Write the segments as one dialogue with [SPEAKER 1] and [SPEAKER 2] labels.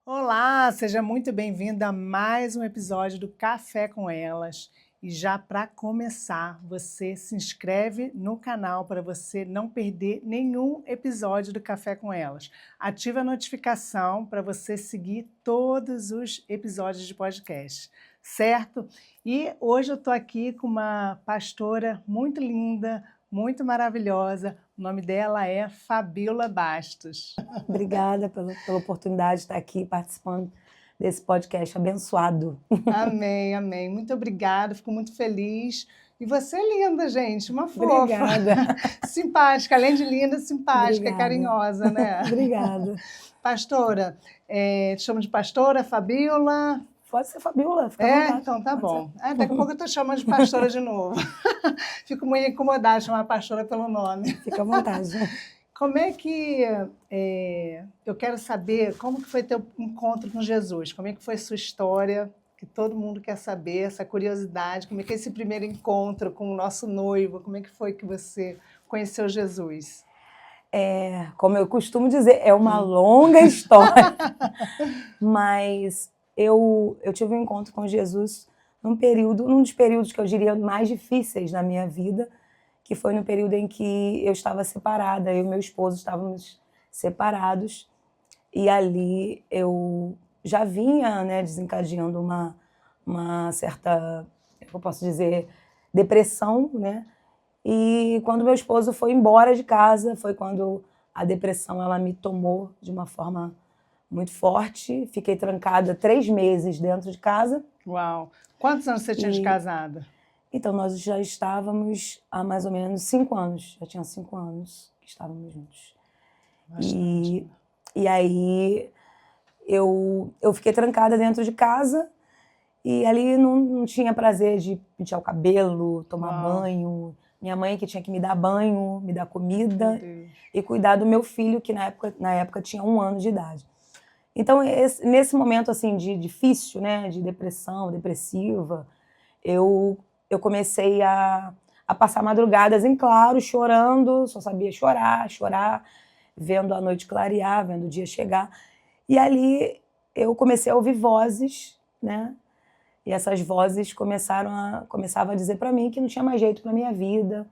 [SPEAKER 1] Olá, seja muito bem-vinda a mais um episódio do Café com Elas. E já para começar, você se inscreve no canal para você não perder nenhum episódio do Café com Elas. Ativa a notificação para você seguir todos os episódios de podcast, certo? E hoje eu estou aqui com uma pastora muito linda, muito maravilhosa. O nome dela é Fabíola Bastos.
[SPEAKER 2] Obrigada pela oportunidade de estar aqui participando desse podcast abençoado.
[SPEAKER 1] Amém, amém. Muito obrigada, fico muito feliz. E você é linda, gente, uma fofa.
[SPEAKER 2] Obrigada.
[SPEAKER 1] Simpática, além de linda, simpática,
[SPEAKER 2] Obrigada.
[SPEAKER 1] carinhosa, né?
[SPEAKER 2] Obrigada.
[SPEAKER 1] Pastora, te chamo de pastora, Fabíola.
[SPEAKER 2] Pode ser Fabíola, fica à vontade.
[SPEAKER 1] Então tá
[SPEAKER 2] Pode
[SPEAKER 1] bom.
[SPEAKER 2] ser.
[SPEAKER 1] Daqui a pouco eu estou chamando de pastora de novo. Fico muito incomodada de chamar a pastora pelo nome.
[SPEAKER 2] Fica à vontade.
[SPEAKER 1] Como é que eu quero saber como que foi teu encontro com Jesus? Como é que foi a sua história? Que todo mundo quer saber, essa curiosidade. Como é que é esse primeiro encontro com o nosso noivo? Como é que foi que você conheceu Jesus?
[SPEAKER 2] Como eu costumo dizer, é uma longa história. Mas eu tive um encontro com Jesus num dos períodos que eu diria mais difíceis na minha vida, que foi no período em que eu estava separada, eu e meu esposo estávamos separados, e ali eu já vinha, né, desencadeando uma certa, eu posso dizer, depressão, né? E quando meu esposo foi embora de casa, foi quando a depressão ela me tomou de uma forma muito forte. Fiquei trancada 3 meses dentro de casa.
[SPEAKER 1] Uau! Quantos anos você tinha de casada?
[SPEAKER 2] Então, nós já estávamos há mais ou menos 5 anos. Já tinha 5 anos que estávamos juntos.
[SPEAKER 1] Bastante.
[SPEAKER 2] E aí eu fiquei trancada dentro de casa e ali não tinha prazer de pentear o cabelo, tomar banho. Minha mãe que tinha que me dar banho, me dar comida e cuidar do meu filho, que na época tinha 1 ano de idade. Então, nesse momento assim de difícil, né, de depressão, depressiva, eu comecei a passar madrugadas em claro, chorando, só sabia chorar, vendo a noite clarear, vendo o dia chegar. E ali eu comecei a ouvir vozes, né? E essas vozes começavam a dizer para mim que não tinha mais jeito para minha vida,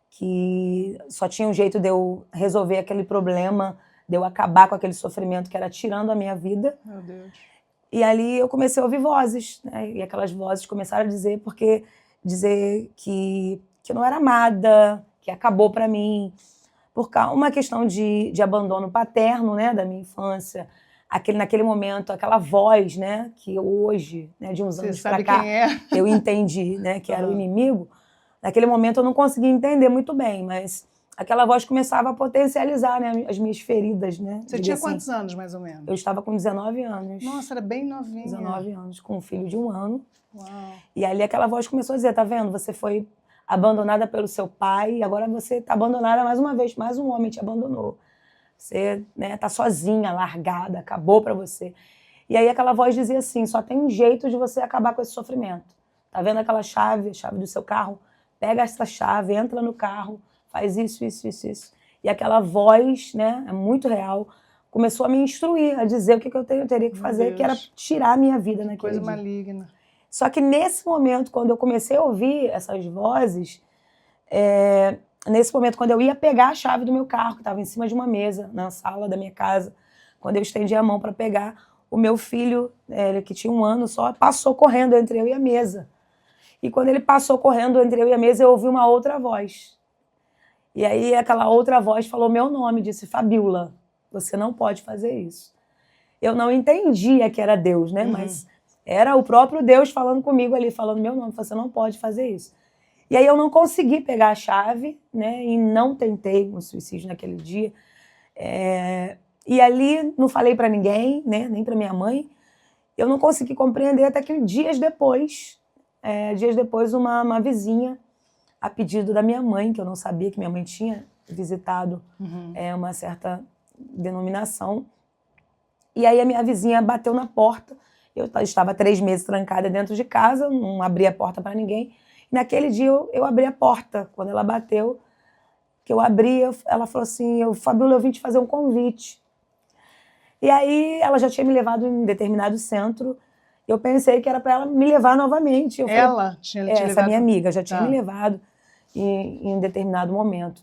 [SPEAKER 2] que só tinha um jeito de eu resolver aquele problema, de eu acabar com aquele sofrimento que era tirando a minha vida.
[SPEAKER 1] Meu Deus.
[SPEAKER 2] E ali eu comecei a ouvir vozes, né? E aquelas vozes começaram a dizer que eu não era amada, que acabou para mim, por uma questão de abandono paterno, né, da minha infância. Naquele momento, aquela voz, né, que hoje, né, de uns anos para cá, eu entendi, né, que era o inimigo. Naquele momento eu não conseguia entender muito bem, mas aquela voz começava a potencializar, né, as minhas feridas, né.
[SPEAKER 1] Você tinha quantos anos, mais ou menos?
[SPEAKER 2] Eu estava com 19 anos.
[SPEAKER 1] Nossa, era bem novinha.
[SPEAKER 2] 19 anos, com um filho de 1 ano.
[SPEAKER 1] Uau.
[SPEAKER 2] E ali aquela voz começou a dizer, tá vendo? Você foi abandonada pelo seu pai e agora você está abandonada mais uma vez, mais um homem te abandonou. Você, né, tá sozinha, largada, acabou para você. E aí aquela voz dizia assim, só tem um jeito de você acabar com esse sofrimento. Tá vendo aquela chave, a chave do seu carro? Pega essa chave, entra no carro, faz isso. E aquela voz, né, é muito real, começou a me instruir, a dizer o que eu teria que fazer, que era tirar a minha vida naquele
[SPEAKER 1] coisa
[SPEAKER 2] dia.
[SPEAKER 1] Maligna.
[SPEAKER 2] Só que nesse momento, quando eu comecei a ouvir essas vozes, nesse momento, quando eu ia pegar a chave do meu carro, que estava em cima de uma mesa, na sala da minha casa, quando eu estendi a mão para pegar, o meu filho, que tinha 1 ano só, passou correndo entre eu e a mesa. E quando ele passou correndo entre eu e a mesa, eu ouvi uma outra voz. E aí aquela outra voz falou meu nome, disse, Fabíola, você não pode fazer isso. Eu não entendia que era Deus, né? Mas era o próprio Deus falando comigo ali, falando meu nome, você não pode fazer isso. E aí eu não consegui pegar a chave, né? E não tentei um suicídio naquele dia. E ali não falei para ninguém, né? Nem para minha mãe. Eu não consegui compreender até que dias depois, uma vizinha, a pedido da minha mãe, que eu não sabia que minha mãe tinha visitado uma certa denominação. E aí a minha vizinha bateu na porta. Eu estava 3 meses trancada dentro de casa, não abria a porta para ninguém. E naquele dia eu abri a porta. Quando ela bateu, que eu abri, ela falou assim, Fabíola, eu vim te fazer um convite. E aí ela já tinha me levado em determinado centro. Eu pensei que era para ela me levar novamente. Eu falei,
[SPEAKER 1] Ela tinha te
[SPEAKER 2] essa
[SPEAKER 1] levado...
[SPEAKER 2] minha amiga já tinha
[SPEAKER 1] Tá.
[SPEAKER 2] me levado em um determinado momento.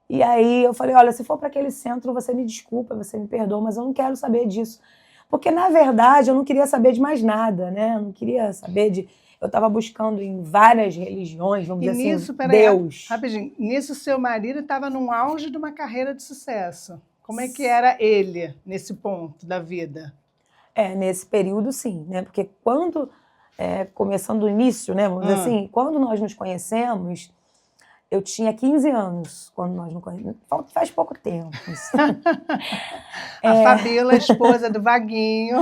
[SPEAKER 2] E aí eu falei, olha, se for para aquele centro, você me desculpa, você me perdoa, mas eu não quero saber disso. Porque, na verdade, eu não queria saber de mais nada, né? Eu não queria saber de... Eu estava buscando em várias religiões, vamos
[SPEAKER 1] E
[SPEAKER 2] dizer
[SPEAKER 1] nisso,
[SPEAKER 2] assim,
[SPEAKER 1] peraí,
[SPEAKER 2] Deus.
[SPEAKER 1] rapidinho, nisso seu marido estava no auge de uma carreira de sucesso. Como é que era ele nesse ponto da vida?
[SPEAKER 2] Nesse período, sim, né? Porque quando, começando do início, né? Vamos dizer assim, quando nós nos conhecemos, eu tinha 15 anos, quando nós nos conhecemos. Faz pouco tempo.
[SPEAKER 1] A Fabíola, esposa do Vaguinho.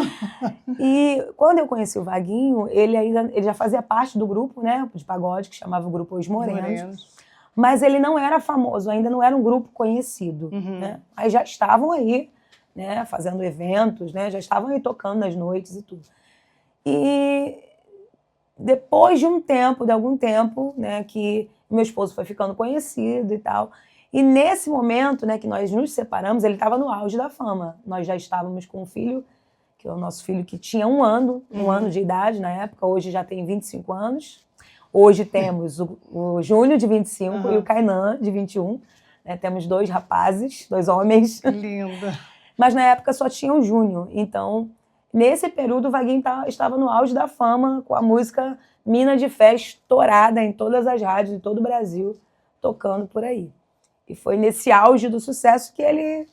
[SPEAKER 2] E quando eu conheci o Vaguinho, ele já fazia parte do grupo, né, de pagode, que chamava o grupo Os Morenos. Mas ele não era famoso, ainda não era um grupo conhecido. Né? Aí já estavam aí, né, fazendo eventos, né, já estavam aí tocando nas noites e tudo. E depois de algum tempo, né, que meu esposo foi ficando conhecido e tal, e nesse momento, né, que nós nos separamos, ele estava no auge da fama. Nós já estávamos com um filho, que é o nosso filho que tinha um ano de idade na época, hoje já tem 25 anos. Hoje temos o Júnior, de 25, e o Kainan, de 21. Né? Temos 2 rapazes, 2 homens.
[SPEAKER 1] Lindo.
[SPEAKER 2] Mas na época só tinha o Júnior. Então, nesse período, o Vaguinho estava no auge da fama, com a música Mina de Fé estourada em todas as rádios de todo o Brasil, tocando por aí. E foi nesse auge do sucesso que ele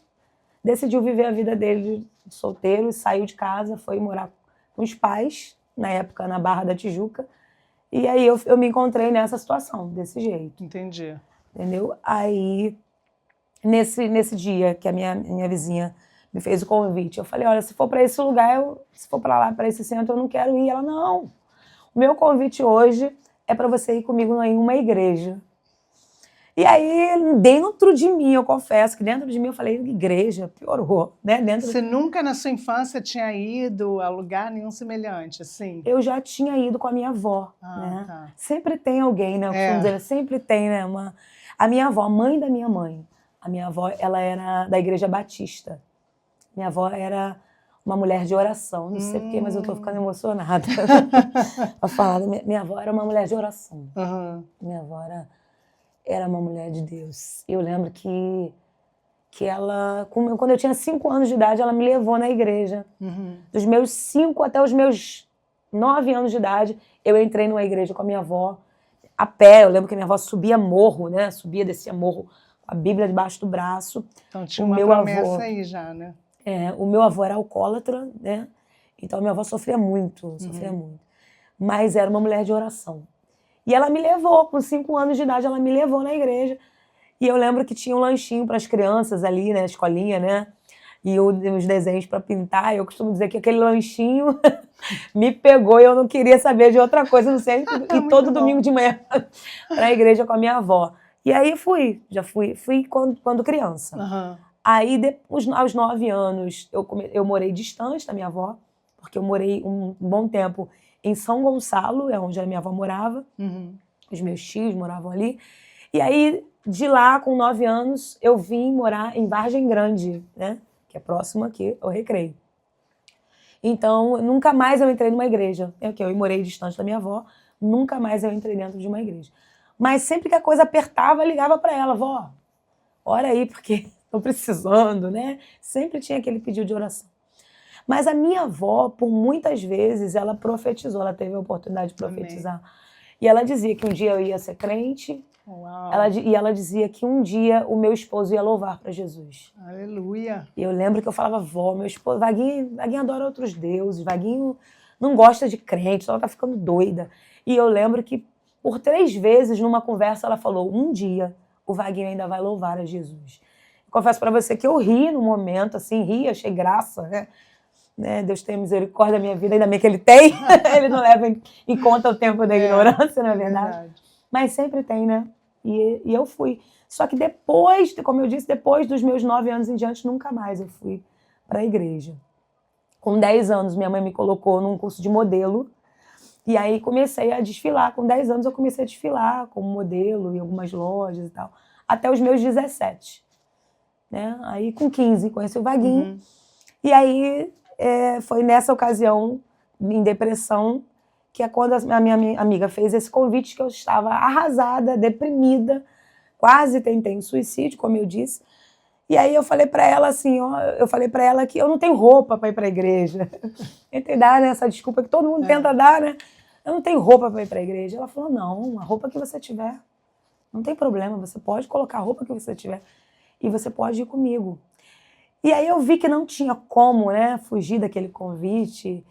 [SPEAKER 2] decidiu viver a vida dele de solteiro, saiu de casa, foi morar com os pais, na época na Barra da Tijuca. E aí eu me encontrei nessa situação, desse jeito.
[SPEAKER 1] Entendi.
[SPEAKER 2] Entendeu? Aí, nesse dia que a minha vizinha me fez o convite, eu falei, olha, se for para esse lugar, se for para lá, para esse centro, eu não quero ir. Ela, não. O meu convite hoje é para você ir comigo em uma igreja. E aí, dentro de mim, eu confesso que dentro de mim eu falei, igreja, piorou, né?
[SPEAKER 1] Você nunca na sua infância tinha ido a lugar nenhum semelhante, assim?
[SPEAKER 2] Eu já tinha ido com a minha avó, né?
[SPEAKER 1] Tá.
[SPEAKER 2] Sempre tem alguém, né? Eu costumo dizer, sempre tem, né? A minha avó, mãe da minha mãe, a minha avó, ela era da Igreja Batista. Minha avó era uma mulher de oração. Não sei porquê, mas eu tô ficando emocionada pra falar. Minha avó era uma mulher de oração. Minha avó era uma mulher de Deus. Eu lembro que ela, quando eu tinha 5 anos de idade, ela me levou na igreja. Dos meus 5 até os meus 9 anos de idade, eu entrei numa igreja com a minha avó, a pé. Eu lembro que a minha avó subia morro, né? Descia morro, com a Bíblia debaixo do braço.
[SPEAKER 1] Então tinha uma promessa aí já, né?
[SPEAKER 2] O meu avô era alcoólatra, né? Então a minha avó sofria muito. Mas era uma mulher de oração. E ela me levou, com 5 anos de idade, ela me levou na igreja. E eu lembro que tinha um lanchinho para as crianças ali, né, escolinha, né? E os desenhos para pintar. Eu costumo dizer que aquele lanchinho me pegou e eu não queria saber de outra coisa, não sei. E todo domingo de manhã para a igreja com a minha avó. E aí fui quando criança. Aí, aos 9 anos, eu morei distante da minha avó, porque eu morei um bom tempo em São Gonçalo, é onde a minha avó morava. Os meus tios moravam ali. E aí, de lá, com 9 anos, eu vim morar em Vargem Grande, né? Que é próximo aqui ao Recreio. Então, nunca mais eu entrei numa igreja. Eu morei distante da minha avó, nunca mais eu entrei dentro de uma igreja. Mas sempre que a coisa apertava, eu ligava para ela, vó, ora aí, porque estou precisando, né? Sempre tinha aquele pedido de oração. Mas a minha avó, por muitas vezes, ela profetizou, ela teve a oportunidade de profetizar. Amém. E ela dizia que um dia eu ia ser crente. Ela dizia que um dia o meu esposo ia louvar para Jesus.
[SPEAKER 1] Aleluia!
[SPEAKER 2] E eu lembro que eu falava, vó, meu esposo, Vaguinho adora outros deuses, Vaguinho não gosta de crente, ela tá ficando doida. E eu lembro que por 3 vezes, numa conversa, ela falou, um dia o Vaguinho ainda vai louvar a Jesus. Eu confesso para você que eu ri no momento, assim, achei graça, né? Deus tem misericórdia da minha vida, ainda bem que ele tem. Ele não leva em conta o tempo da ignorância, não é verdade? Mas sempre tem, né? E eu fui. Só que depois, como eu disse, depois dos meus 9 anos em diante, nunca mais eu fui para a igreja. Com 10 anos, minha mãe me colocou num curso de modelo. E aí comecei a desfilar. Com 10 anos eu comecei a desfilar como modelo em algumas lojas e tal. Até os meus 17. Né? Aí com 15 conheci o Vaguinho. E aí foi nessa ocasião, em depressão, que é quando a minha amiga fez esse convite, que eu estava arrasada, deprimida, quase tentei um suicídio, como eu disse. E aí eu falei para ela assim, eu falei para ela que eu não tenho roupa para ir para a igreja. Tentei dar, né, essa desculpa que todo mundo tenta dar, né? Eu não tenho roupa para ir para a igreja. Ela falou, não, a roupa que você tiver, não tem problema, você pode colocar a roupa que você tiver e você pode ir comigo. E aí eu vi que não tinha como, né, fugir daquele convite.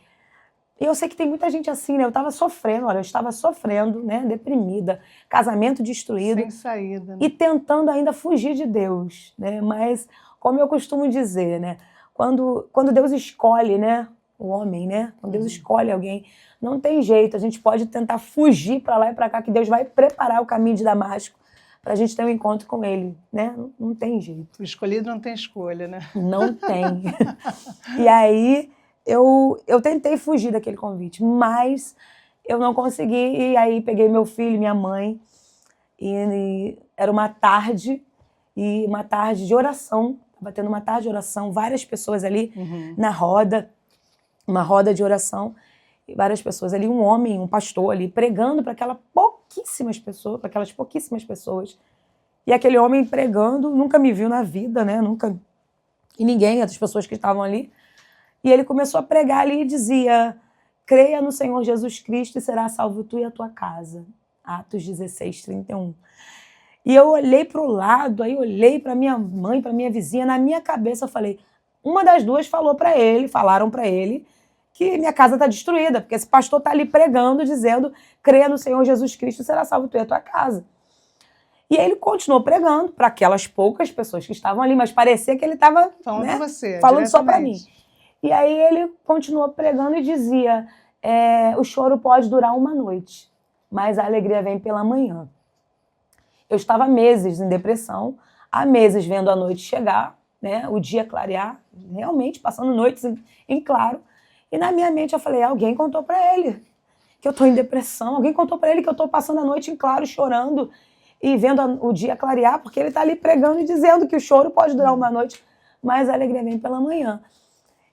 [SPEAKER 2] E eu sei que tem muita gente assim, né? Eu estava sofrendo, né, deprimida, casamento destruído.
[SPEAKER 1] Sem saída, né?
[SPEAKER 2] E tentando ainda fugir de Deus, né? Mas, como eu costumo dizer, né? Quando Deus escolhe, né, o homem, né? Quando Deus escolhe alguém, não tem jeito. A gente pode tentar fugir para lá e para cá, que Deus vai preparar o caminho de Damasco para a gente ter um encontro com Ele, né? Não tem jeito.
[SPEAKER 1] O escolhido não tem escolha, né?
[SPEAKER 2] Não tem. E aí eu tentei fugir daquele convite, mas eu não consegui. E aí peguei meu filho e minha mãe. E era uma tarde de oração. Estava tendo uma tarde de oração, várias pessoas ali na roda, uma roda de oração, e várias pessoas ali, um homem, um pastor ali, pregando para aquelas pouquíssimas pessoas. E aquele homem pregando, nunca me viu na vida, né? Nunca. E ninguém, outras pessoas que estavam ali. E ele começou a pregar ali e dizia: creia no Senhor Jesus Cristo e será salvo tu e a tua casa. Atos 16, 31. E eu olhei para o lado, aí olhei para minha mãe, para minha vizinha, na minha cabeça eu falei, uma das duas falaram para ele que minha casa está destruída, porque esse pastor está ali pregando, dizendo, creia no Senhor Jesus Cristo e será salvo tu e a tua casa. E aí ele continuou pregando para aquelas poucas pessoas que estavam ali, mas parecia que ele estava falando só para mim. E aí ele continuou pregando e dizia, o choro pode durar uma noite, mas a alegria vem pela manhã. Eu estava há meses em depressão, há meses vendo a noite chegar, né, o dia clarear, realmente passando noites em claro. E na minha mente eu falei, alguém contou para ele que eu estou em depressão, alguém contou para ele que eu estou passando a noite em claro, chorando e vendo o dia clarear, porque ele está ali pregando e dizendo que o choro pode durar uma noite, mas a alegria vem pela manhã.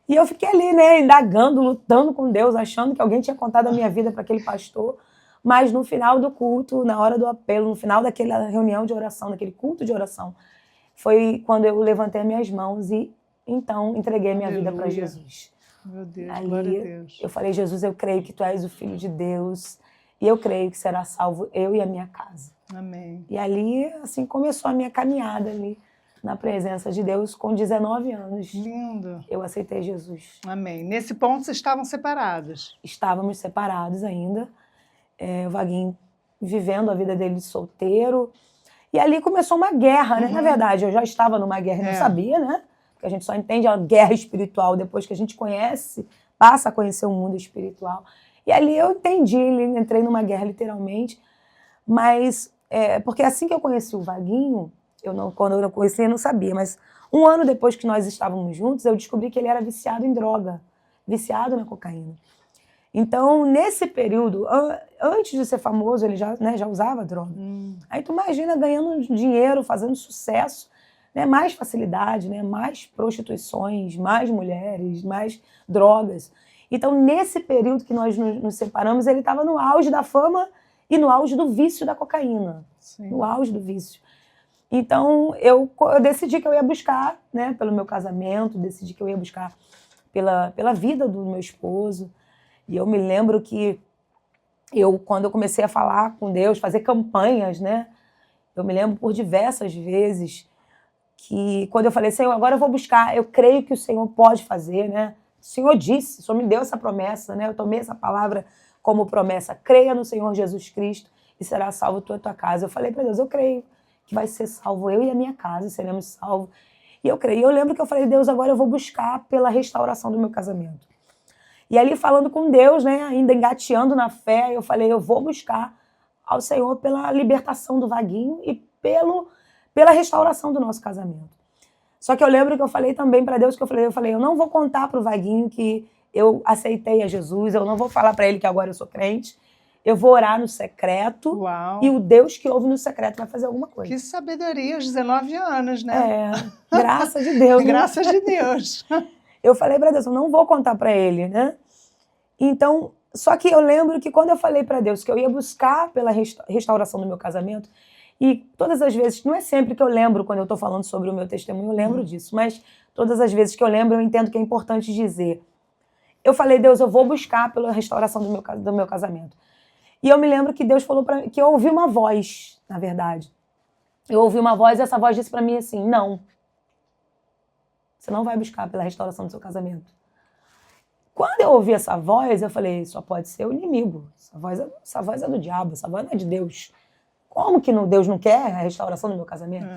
[SPEAKER 2] E eu fiquei ali, né, indagando, lutando com Deus, achando que alguém tinha contado a minha vida para aquele pastor. Mas no final do culto, na hora do apelo, no final daquela reunião de oração, daquele culto de oração, foi quando eu levantei minhas mãos e então entreguei minha vida para Jesus.
[SPEAKER 1] Meu Deus,
[SPEAKER 2] ali,
[SPEAKER 1] glória a Deus.
[SPEAKER 2] Eu falei, Jesus, eu creio que tu és o Filho de Deus e eu creio que será salvo eu e a minha casa.
[SPEAKER 1] Amém.
[SPEAKER 2] E ali, assim, começou a minha caminhada ali na presença de Deus com 19 anos.
[SPEAKER 1] Lindo.
[SPEAKER 2] Eu aceitei Jesus.
[SPEAKER 1] Amém. Nesse ponto, vocês estavam separados?
[SPEAKER 2] Estávamos separados ainda. O Vaguinho vivendo a vida dele de solteiro. E ali começou uma guerra, né? Na verdade, eu já estava numa guerra e não sabia, né? Porque a gente só entende a guerra espiritual depois que a gente conhece, passa a conhecer o mundo espiritual. E ali eu entendi, entrei numa guerra literalmente. Mas, porque assim que eu conheci o Vaguinho, quando eu conheci, eu não sabia, mas um ano depois que nós estávamos juntos, eu descobri que ele era viciado em droga, viciado na cocaína. Então, nesse período, antes de ser famoso, ele já usava droga. Aí tu imagina ganhando dinheiro, fazendo sucesso, né, mais facilidade, né, mais prostituições, mais mulheres, mais drogas. Então, nesse período que nós nos separamos, ele estava no auge da fama e no auge do vício da cocaína. Sim. No auge do vício. Então, eu decidi que eu ia buscar, né, pelo meu casamento, decidi que eu ia buscar pela vida do meu esposo. E eu me lembro que quando eu comecei a falar com Deus, fazer campanhas, né? Eu me lembro por diversas vezes que quando eu falei, Senhor, agora eu vou buscar, eu creio que o Senhor pode fazer, né? O Senhor disse, o Senhor me deu essa promessa, né? Eu tomei essa palavra como promessa, creia no Senhor Jesus Cristo e será salvo tu e a tua casa. Eu falei para Deus, eu creio que vai ser salvo eu e a minha casa, seremos salvos. E eu creio. Eu lembro que eu falei, Deus, agora eu vou buscar pela restauração do meu casamento. E ali falando com Deus, né, ainda engateando na fé, eu falei, eu vou buscar ao Senhor pela libertação do Vaguinho e pela restauração do nosso casamento. Só que eu lembro que eu falei também para Deus, eu falei, eu não vou contar para o Vaguinho que eu aceitei a Jesus, eu não vou falar para ele que agora eu sou crente, eu vou orar no secreto.
[SPEAKER 1] Uau.
[SPEAKER 2] E o Deus que ouve no secreto vai fazer alguma coisa.
[SPEAKER 1] Que sabedoria, aos 19 anos, né?
[SPEAKER 2] Graças de Deus.
[SPEAKER 1] Graças de Deus.
[SPEAKER 2] Eu falei para Deus, eu não vou contar para ele, né? Então, só que eu lembro que quando eu falei para Deus que eu ia buscar pela restauração do meu casamento, e todas as vezes, não é sempre que eu lembro quando eu estou falando sobre o meu testemunho, eu lembro disso, mas todas as vezes que eu lembro, eu entendo que é importante dizer. Eu falei, Deus, eu vou buscar pela restauração do meu casamento. E eu me lembro que Deus falou para mim, que eu ouvi uma voz, na verdade. Eu ouvi uma voz e essa voz disse para mim assim, não. Você não vai buscar pela restauração do seu casamento. Quando eu ouvi essa voz, eu falei, só pode ser o inimigo. Essa voz é do diabo, essa voz não é de Deus. Como que Deus não quer a restauração do meu casamento?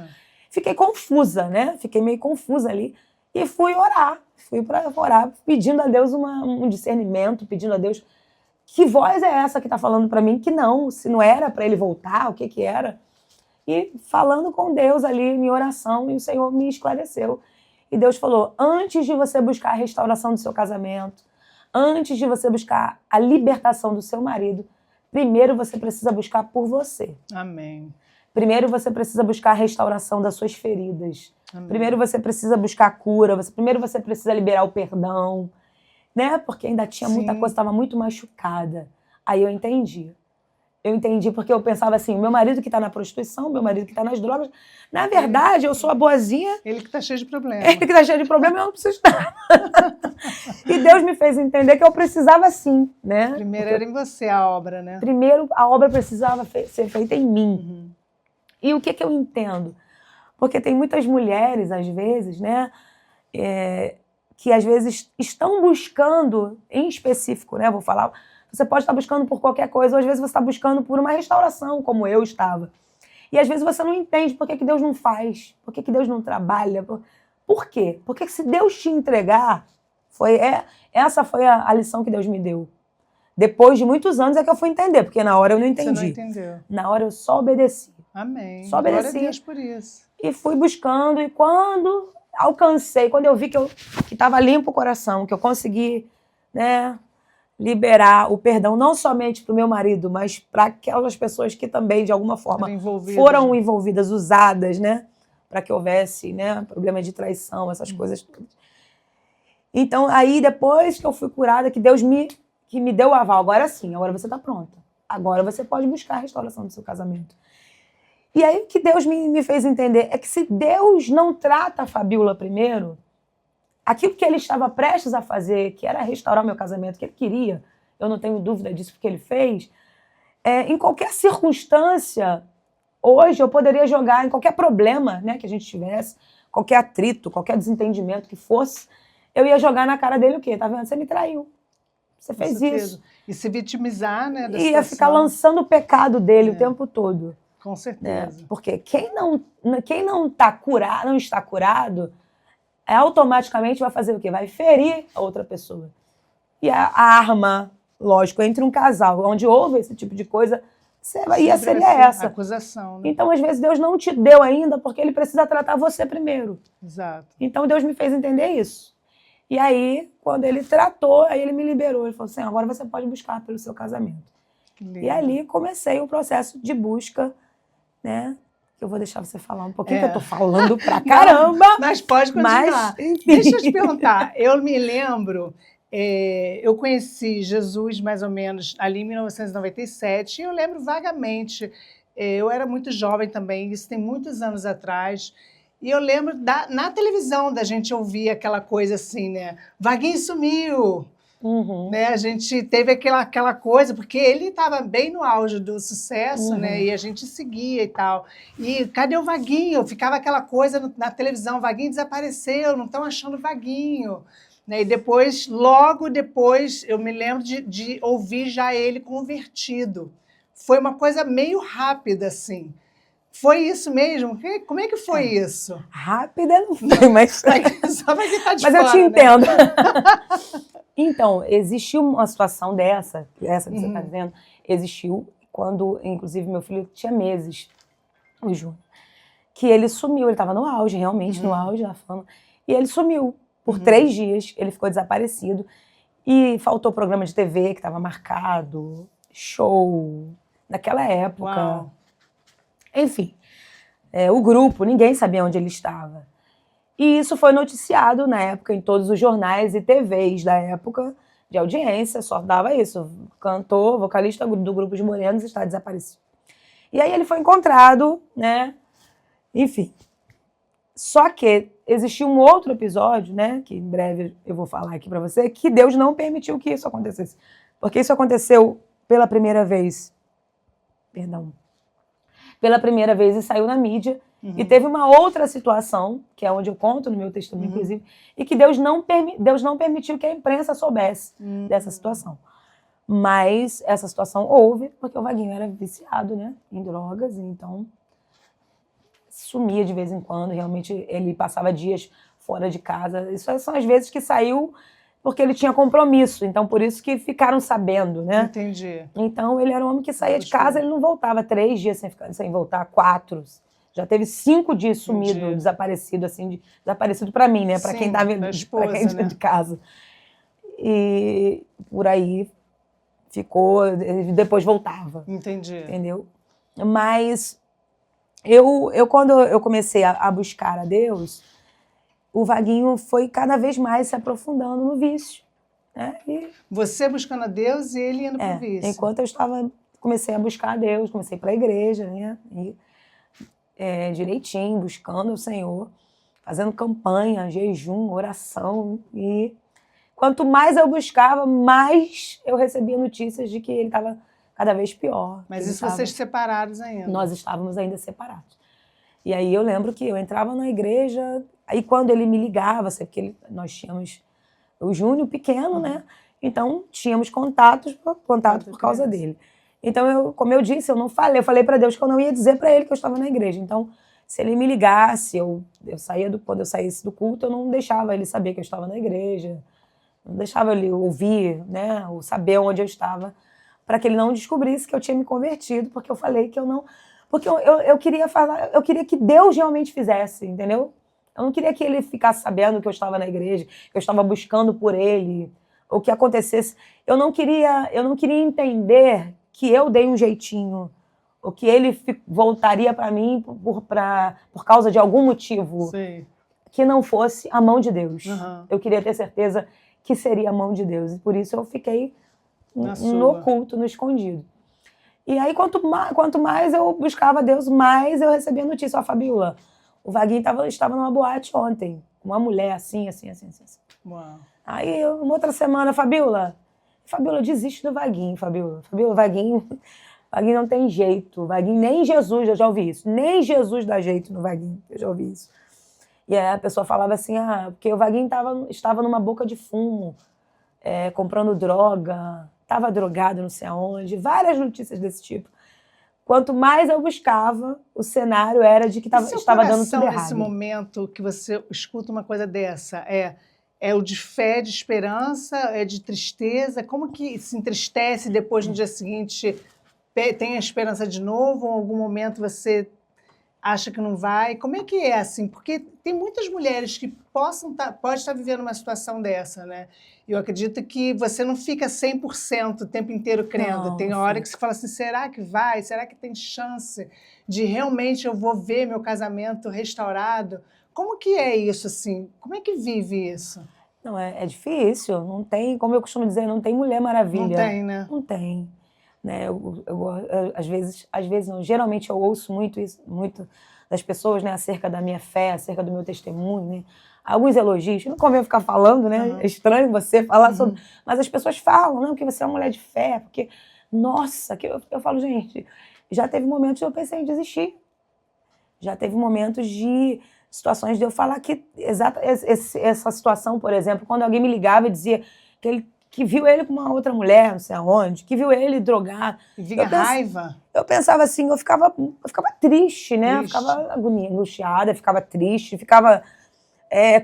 [SPEAKER 2] Fiquei confusa, né? Fiquei meio confusa ali. E fui orar. Fui para orar, pedindo a Deus um discernimento, pedindo a Deus que voz é essa que está falando para mim que não, se não era para ele voltar, o que que era? E falando com Deus ali em oração, e o Senhor me esclareceu. E Deus falou, antes de você buscar a restauração do seu casamento, antes de você buscar a libertação do seu marido, primeiro você precisa buscar por você.
[SPEAKER 1] Amém.
[SPEAKER 2] Primeiro você precisa buscar a restauração das suas feridas. Amém. Primeiro você precisa buscar a cura. Primeiro você precisa liberar o perdão. Né? Porque ainda tinha muita coisa, estava muito machucada. Aí eu entendi. Eu entendi porque eu pensava assim, o meu marido que está na prostituição, o meu marido que está nas drogas, na verdade, eu sou a boazinha.
[SPEAKER 1] Ele que está cheio de problema.
[SPEAKER 2] Ele que está cheio de problema, eu não preciso estar. E Deus me fez entender que eu precisava sim, né?
[SPEAKER 1] Primeiro era em você a obra, né?
[SPEAKER 2] Primeiro a obra precisava ser feita em mim. E o que eu entendo? Porque tem muitas mulheres, às vezes, né? Que às vezes estão buscando, em específico, né? Vou falar, você pode estar buscando por qualquer coisa, ou às vezes você está buscando por uma restauração, como eu estava. E às vezes você não entende por que Deus não faz, por que Deus não trabalha. Por quê? Porque se Deus te entregar, essa foi a lição que Deus me deu. Depois de muitos anos é que eu fui entender, porque na hora eu não entendi.
[SPEAKER 1] Você não entendeu.
[SPEAKER 2] Na hora eu só obedeci.
[SPEAKER 1] Amém.
[SPEAKER 2] Só obedeci.
[SPEAKER 1] Glória a Deus por isso.
[SPEAKER 2] E fui buscando, e quando alcancei, quando eu vi que estava limpo o coração, que eu consegui, né, liberar o perdão não somente para o meu marido, mas para aquelas pessoas que também, de alguma forma, foram envolvidas, usadas, né, para que houvesse, né, problema de traição, essas coisas todas. Então, aí, depois que eu fui curada, que Deus me deu o aval, agora sim, agora você está pronta. Agora você pode buscar a restauração do seu casamento. E aí o que Deus me fez entender é que se Deus não trata a Fabíola primeiro, aquilo que ele estava prestes a fazer, que era restaurar o meu casamento, que ele queria, eu não tenho dúvida disso porque ele fez, em qualquer circunstância, hoje eu poderia jogar em qualquer problema, né, que a gente tivesse, qualquer atrito, qualquer desentendimento que fosse, eu ia jogar na cara dele o quê? Tá vendo? Você me traiu. Você fez isso.
[SPEAKER 1] E se vitimizar, né, da
[SPEAKER 2] ia
[SPEAKER 1] situação.
[SPEAKER 2] Ficar lançando o pecado dele o tempo todo.
[SPEAKER 1] Com certeza.
[SPEAKER 2] Porque quem não está curado, automaticamente vai fazer o quê? Vai ferir a outra pessoa. E a arma, lógico, entre um casal onde houve esse tipo de coisa, seria essa.
[SPEAKER 1] Acusação, né?
[SPEAKER 2] Então, às vezes, Deus não te deu ainda porque ele precisa tratar você primeiro.
[SPEAKER 1] Exato.
[SPEAKER 2] Então, Deus me fez entender isso. E aí, quando ele tratou, aí ele me liberou. Ele falou assim, agora você pode buscar pelo seu casamento. E ali comecei o processo de busca, né? Eu vou deixar você falar um pouquinho, que eu tô falando pra caramba.
[SPEAKER 1] Não, mas pode continuar. Deixa eu te perguntar. Eu me lembro, eu conheci Jesus mais ou menos ali em 1997, e eu lembro vagamente, eu era muito jovem também, isso tem muitos anos atrás, e eu lembro na televisão da gente ouvir aquela coisa assim, né? Vaguinho sumiu. Né? A gente teve aquela coisa, porque ele estava bem no auge do sucesso, né? E a gente seguia e tal. E cadê o Vaguinho? Ficava aquela coisa na televisão, Vaguinho desapareceu, não estão achando Vaguinho. Né? E depois, logo depois, eu me lembro de ouvir já ele convertido. Foi uma coisa meio rápida, assim. Foi isso mesmo? Como é que foi isso?
[SPEAKER 2] Rápida não foi, mas...
[SPEAKER 1] Só pra quem tá de
[SPEAKER 2] mas
[SPEAKER 1] fora,
[SPEAKER 2] eu te
[SPEAKER 1] né?
[SPEAKER 2] entendo. Então, existiu uma situação essa que você está dizendo, existiu quando, inclusive, meu filho tinha meses, o Júnior, que ele sumiu, ele estava no auge, realmente, no auge da fama, e ele sumiu por 3 dias, ele ficou desaparecido, e faltou programa de TV que estava marcado, show, naquela época.
[SPEAKER 1] Uau.
[SPEAKER 2] Enfim, o grupo, ninguém sabia onde ele estava. E isso foi noticiado na época em todos os jornais e TVs da época de audiência, só dava isso. Cantor, vocalista do Grupo de Morenos está desaparecido. E aí ele foi encontrado, né? Enfim. Só que existiu um outro episódio, né? Que em breve eu vou falar aqui para você, que Deus não permitiu que isso acontecesse. Porque isso aconteceu pela primeira vez. Perdão. Pela primeira vez e saiu na mídia. E teve uma outra situação, que é onde eu conto no meu testemunho, inclusive, e que Deus não permitiu que a imprensa soubesse dessa situação. Mas essa situação houve, porque o Vaguinho era viciado, né, em drogas, então sumia de vez em quando, realmente ele passava dias fora de casa. Isso são as vezes que saiu porque ele tinha compromisso, então por isso que ficaram sabendo, né?
[SPEAKER 1] Entendi.
[SPEAKER 2] Então ele era um homem que saía de casa, ele não voltava 3 dias sem voltar, 4. Já teve 5 dias sumido, desaparecido, assim, desaparecido para mim, né? Para quem estava de casa. E por aí ficou, depois voltava.
[SPEAKER 1] Entendi.
[SPEAKER 2] Entendeu? Mas quando eu comecei a buscar a Deus, o Vaguinho foi cada vez mais se aprofundando no vício. Né? E,
[SPEAKER 1] você buscando a Deus e ele indo para o vício.
[SPEAKER 2] Enquanto eu comecei a buscar a Deus, comecei para a igreja, né? E, direitinho, buscando o Senhor, fazendo campanha, jejum, oração. E quanto mais eu buscava, mais eu recebia notícias de que ele estava cada vez pior.
[SPEAKER 1] Mas isso vocês separados ainda?
[SPEAKER 2] Nós estávamos ainda separados. E aí eu lembro que eu entrava na igreja, aí quando ele me ligava, porque nós tínhamos o Júnior pequeno, né? Então tínhamos contato por causa dele. Então, como eu disse, eu falei para Deus que eu não ia dizer para ele que eu estava na igreja. Então, se ele me ligasse, quando eu saísse do culto, eu não deixava ele saber que eu estava na igreja, não deixava ele ouvir, né, ou saber onde eu estava, para que ele não descobrisse que eu tinha me convertido, porque eu falei que eu não... Porque eu queria que Deus realmente fizesse, entendeu? Eu não queria que ele ficasse sabendo que eu estava na igreja, que eu estava buscando por ele, ou que acontecesse. Eu não queria entender que eu dei um jeitinho, ou que ele voltaria para mim por causa de algum motivo.
[SPEAKER 1] Sim.
[SPEAKER 2] Que não fosse a mão de Deus. Eu queria ter certeza que seria a mão de Deus. E por isso eu fiquei no oculto, no escondido. E aí, quanto mais eu buscava a Deus, mais eu recebia notícia. Ó, Fabíola, o Vaguinho estava numa boate ontem, com uma mulher assim.
[SPEAKER 1] Uau.
[SPEAKER 2] Aí, uma outra semana, Fabíola, desiste do Vaguinho, Fabíola, Vaguinho não tem jeito, Vaguinho, nem Jesus, eu já ouvi isso, nem Jesus dá jeito no Vaguinho, eu já ouvi isso. E aí a pessoa falava assim, porque o Vaguinho estava numa boca de fumo, comprando droga, estava drogado não sei aonde, várias notícias desse tipo. Quanto mais eu buscava, o cenário era de que estava dando tudo errado.
[SPEAKER 1] Nesse momento que você escuta uma coisa dessa, é o de fé, de esperança, é de tristeza? Como que se entristece e depois, no dia seguinte, tem a esperança de novo? Ou em algum momento você acha que não vai? Como é que é assim? Porque tem muitas mulheres que podem estar vivendo uma situação dessa, né? Eu acredito que você não fica 100% o tempo inteiro crendo.
[SPEAKER 2] Não,
[SPEAKER 1] tem hora que você fala assim, será que vai? Será que tem chance de realmente eu vou ver meu casamento restaurado? Como que é isso, assim? Como é que vive isso?
[SPEAKER 2] Não, é difícil. Não tem, como eu costumo dizer, não tem Mulher Maravilha.
[SPEAKER 1] Não tem, né?
[SPEAKER 2] Não tem. Né? Às vezes não. Geralmente eu ouço muito das pessoas, né, acerca da minha fé, acerca do meu testemunho, né? Alguns elogios. Não convém ficar falando, né? É estranho você falar sobre... Mas as pessoas falam, não, que você é uma mulher de fé, porque... Nossa, que eu falo, gente, já teve momentos que eu pensei em desistir. Já teve momentos de situações de eu falar que essa situação, por exemplo, quando alguém me ligava e dizia que viu ele com uma outra mulher, não sei aonde, que viu ele drogado.
[SPEAKER 1] E vinha raiva?
[SPEAKER 2] Eu pensava assim, eu ficava triste, né? Eu ficava angustiada, ficava triste, ficava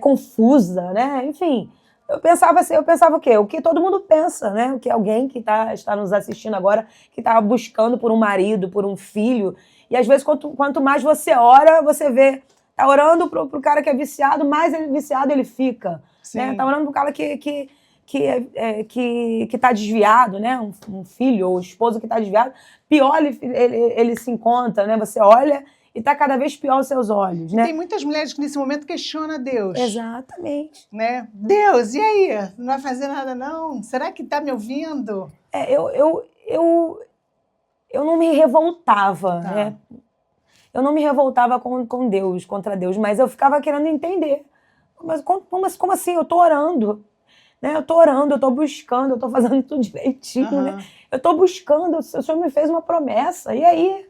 [SPEAKER 2] confusa, né? Enfim, eu pensava o quê? O que todo mundo pensa, né? O que alguém que está nos assistindo agora, que está buscando por um marido, por um filho. E às vezes, quanto mais você ora, você vê, tá orando pro cara que é viciado, mais viciado ele fica. Né? Tá orando pro cara que está desviado, né? Um filho ou esposo que está desviado, pior ele se encontra, né? Você olha e está cada vez pior aos seus olhos, né?
[SPEAKER 1] Tem muitas mulheres que nesse momento questionam Deus.
[SPEAKER 2] Exatamente.
[SPEAKER 1] Né? Deus, e aí? Não vai fazer nada não? Será que está me ouvindo?
[SPEAKER 2] Eu não me revoltava,
[SPEAKER 1] Tá.
[SPEAKER 2] né? Eu não me revoltava com Deus, contra Deus, mas eu ficava querendo entender. Mas como assim? Eu tô orando, né? Eu tô orando, eu tô buscando, eu tô fazendo tudo direitinho, né? Eu tô buscando, o Senhor me fez uma promessa, e aí?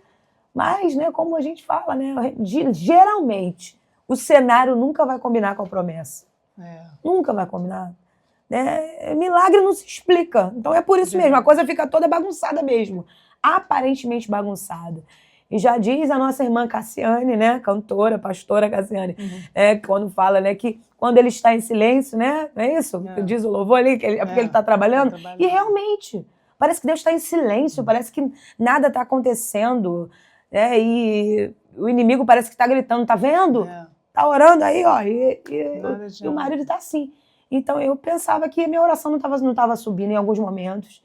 [SPEAKER 2] Mas, né, como a gente fala, né? Geralmente, o cenário nunca vai combinar com a promessa. Nunca vai combinar. Né? Milagre não se explica. Então é por isso mesmo, a coisa fica toda bagunçada mesmo. Aparentemente bagunçada. E já diz a nossa irmã Cassiane, né, cantora, pastora Cassiane, quando fala, né, que quando ele está em silêncio, né, não é isso? Diz o louvor ali, é porque ele está trabalhando. E realmente, parece que Deus está em silêncio, parece que nada está acontecendo, né, e o inimigo parece que está gritando, tá vendo? Tá orando aí, ó, e o marido está assim. Então eu pensava que a minha oração não estava subindo em alguns momentos.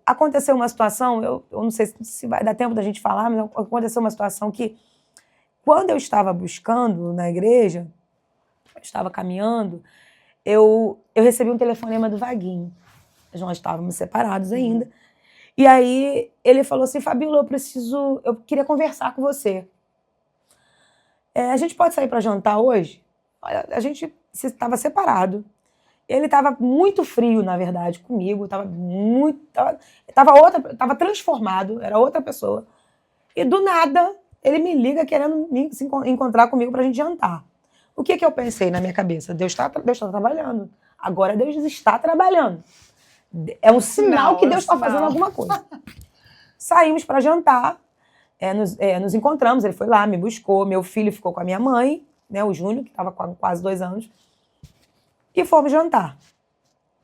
[SPEAKER 2] Aconteceu uma situação, eu não sei se vai dar tempo da gente falar, mas aconteceu uma situação que, quando eu estava buscando na igreja, eu estava caminhando, eu recebi um telefonema do Vaguinho. Nós estávamos separados ainda. E aí ele falou assim, Fabíola, eu queria conversar com você. A gente pode sair para jantar hoje? A gente estava separado. Ele estava muito frio, na verdade, comigo. Estava transformado, era outra pessoa. E do nada, ele me liga querendo se encontrar comigo para a gente jantar. O que eu pensei na minha cabeça? Deus está trabalhando. Agora Deus está trabalhando. É um sinal que Deus está fazendo alguma coisa. Saímos para jantar, nos encontramos, ele foi lá, me buscou, meu filho ficou com a minha mãe, né, o Júnior, que estava com quase 2 anos. E fomos jantar.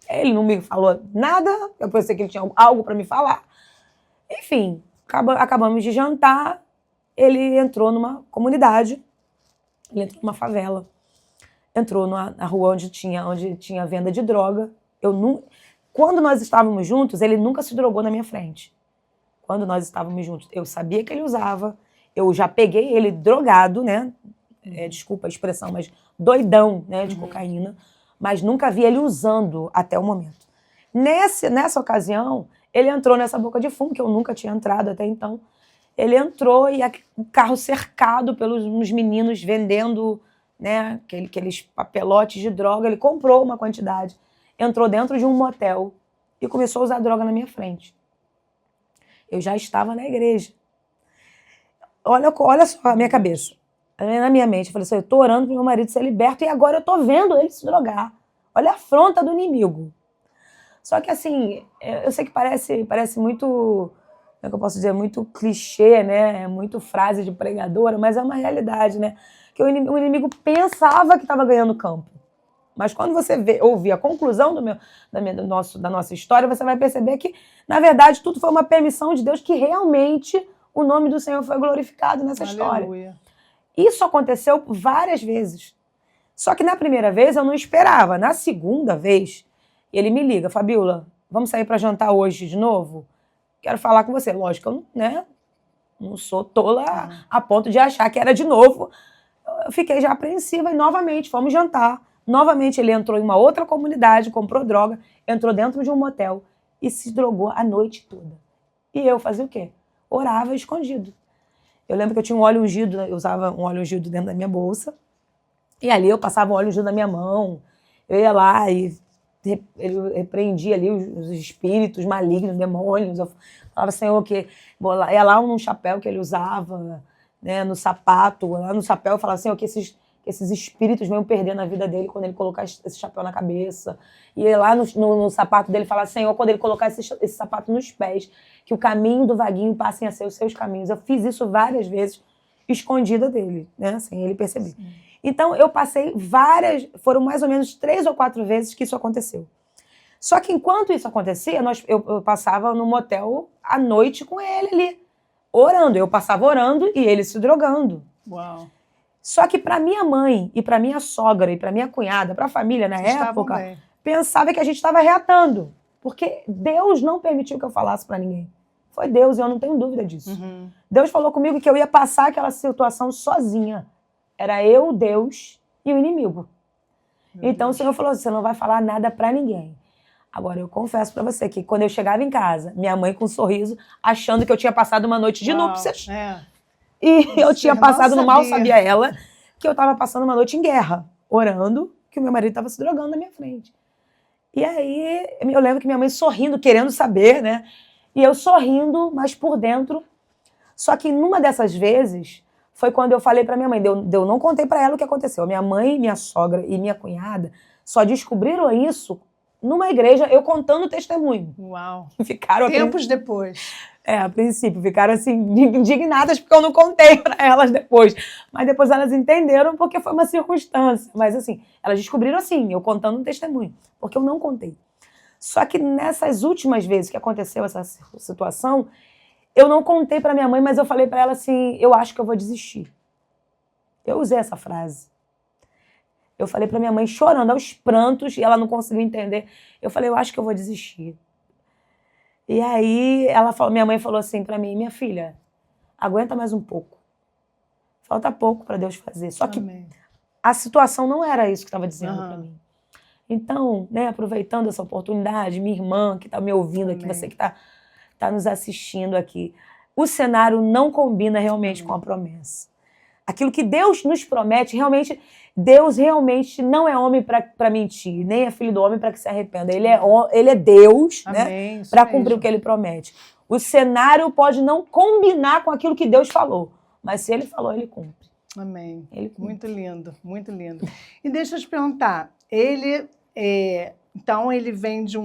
[SPEAKER 2] Ele não me falou nada, eu pensei que ele tinha algo para me falar. Enfim, acabamos de jantar, ele entrou numa comunidade, ele entrou numa favela, entrou na rua onde tinha venda de droga. Quando nós estávamos juntos, ele nunca se drogou na minha frente. Quando nós estávamos juntos, eu sabia que ele usava, eu já peguei ele drogado, né? Desculpa a expressão, mas doidão, né, de cocaína. Mas nunca vi ele usando até o momento. Nessa ocasião, ele entrou nessa boca de fumo, que eu nunca tinha entrado até então. Ele entrou e o carro cercado pelos uns meninos vendendo, né, aqueles papelotes de droga. Ele comprou uma quantidade, entrou dentro de um motel e começou a usar droga na minha frente. Eu já estava na igreja. Olha só a minha cabeça. Na minha mente, eu falei assim, eu tô orando pro meu marido ser liberto e agora eu tô vendo ele se drogar. Olha a afronta do inimigo. Só que assim, eu sei que parece muito, como é que eu posso dizer, muito clichê, né? Muito frase de pregadora, mas é uma realidade, né? Que o inimigo pensava que estava ganhando campo. Mas quando você ouvir a conclusão da nossa história, você vai perceber que, na verdade, tudo foi uma permissão de Deus, que realmente o nome do Senhor foi glorificado nessa história. Isso aconteceu várias vezes. Só que na primeira vez eu não esperava. Na segunda vez, ele me liga, Fabíola, vamos sair para jantar hoje de novo? Quero falar com você. Lógico, eu não sou tola a ponto de achar que era de novo. Eu fiquei já apreensiva e novamente fomos jantar. Novamente ele entrou em uma outra comunidade, comprou droga, entrou dentro de um motel e se drogou a noite toda. E eu fazia o quê? Orava escondido. Eu lembro que eu tinha um óleo ungido, eu usava um óleo ungido dentro da minha bolsa. E ali eu passava um óleo ungido na minha mão. Eu ia lá e ele repreendia ali os espíritos malignos, demônios. Eu falava, Senhor, que ia lá num chapéu que ele usava, né, no sapato. Lá no chapéu eu falava, Senhor, que esses espíritos venham perder na vida dele quando ele colocar esse chapéu na cabeça. E ia lá no sapato dele falar, Senhor, quando ele colocar esse sapato nos pés, que o caminho do Vaguinho passem a ser os seus caminhos. Eu fiz isso várias vezes, escondida dele, né, sem ele perceber. Sim. Então, eu passei foram mais ou menos 3 ou 4 vezes que isso aconteceu. Só que enquanto isso acontecia, eu passava no motel à noite com ele ali, orando. Eu passava orando e ele se drogando.
[SPEAKER 1] Uau.
[SPEAKER 2] Só que para minha mãe e para minha sogra e para minha cunhada, para a família na época, pensava que a gente estava reatando. Porque Deus não permitiu que eu falasse para ninguém. foi Deus, e eu não tenho dúvida disso.
[SPEAKER 1] Uhum.
[SPEAKER 2] Deus falou comigo que eu ia passar aquela situação sozinha. Era eu, Deus e o inimigo. Então o Senhor falou assim, você não vai falar nada pra ninguém. Agora, eu confesso pra você que quando eu chegava em casa, minha mãe com um sorriso, achando que eu tinha passado uma noite de núpcias. E eu tinha passado, no mal sabia ela, que eu estava passando uma noite em guerra, orando, que o meu marido estava se drogando na minha frente. E aí, eu lembro que minha mãe sorrindo, querendo saber, né? E eu sorrindo, mas por dentro. Só que numa dessas vezes, foi quando eu falei pra minha mãe, eu não contei pra ela o que aconteceu. Minha mãe, minha sogra e minha cunhada só descobriram isso numa igreja, eu contando o testemunho.
[SPEAKER 1] Uau!
[SPEAKER 2] Ficaram
[SPEAKER 1] tempos depois.
[SPEAKER 2] A princípio, ficaram assim, indignadas porque eu não contei pra elas depois. Mas depois elas entenderam porque foi uma circunstância. Mas assim, elas descobriram assim, eu contando um testemunho, porque eu não contei. Só que nessas últimas vezes que aconteceu essa situação, eu não contei pra minha mãe, mas eu falei pra ela assim, eu acho que eu vou desistir. Eu usei essa frase. Eu falei pra minha mãe chorando aos prantos e ela não conseguiu entender. Eu falei, eu acho que eu vou desistir. E aí minha mãe falou assim pra mim, minha filha, aguenta mais um pouco. Falta pouco pra Deus fazer. Só que a situação não era isso que estava dizendo pra mim. Então, né, aproveitando essa oportunidade, minha irmã que tá me ouvindo aqui, você que tá nos assistindo aqui, o cenário não combina realmente com a promessa. Aquilo que Deus nos promete, realmente, Deus realmente não é homem para mentir, nem é filho do homem para que se arrependa. Ele é Deus, né, para cumprir o que ele promete. O cenário pode não combinar com aquilo que Deus falou, mas se ele falou, ele cumpre.
[SPEAKER 1] Amém.
[SPEAKER 2] Ele cumpre.
[SPEAKER 1] Muito lindo, muito lindo. E deixa eu te perguntar, então ele vem de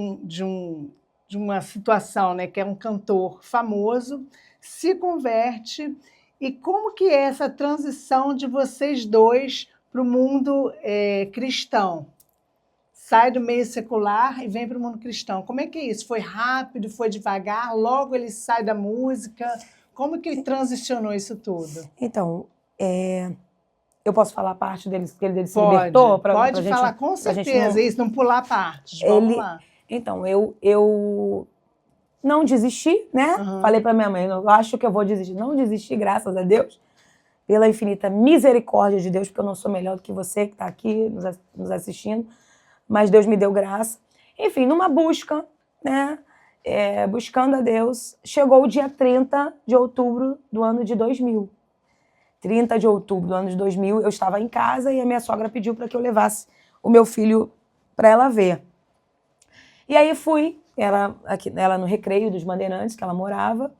[SPEAKER 1] uma situação, né, que é um cantor famoso, se converte. E como que é essa transição de vocês dois para o mundo cristão? Sai do meio secular e vem para o mundo cristão. Como é que é isso? Foi rápido, foi devagar? Logo ele sai da música? Como que ele transicionou isso tudo?
[SPEAKER 2] Então, eu posso falar a parte dele, que ele se libertou?
[SPEAKER 1] Pode falar, com certeza, isso, não pular partes. Vamos lá.
[SPEAKER 2] Então, eu não desisti, né? Falei pra minha mãe, eu acho que eu vou desistir. Não desisti, graças a Deus, pela infinita misericórdia de Deus, porque eu não sou melhor do que você que está aqui nos assistindo, mas Deus me deu graça. Enfim, numa busca, né? Buscando a Deus, chegou o dia 30 de outubro do ano de 2000. 30 de outubro do ano de 2000, eu estava em casa e a minha sogra pediu para que eu levasse o meu filho para ela ver. E aí fui, ela no Recreio dos Bandeirantes, que ela morava,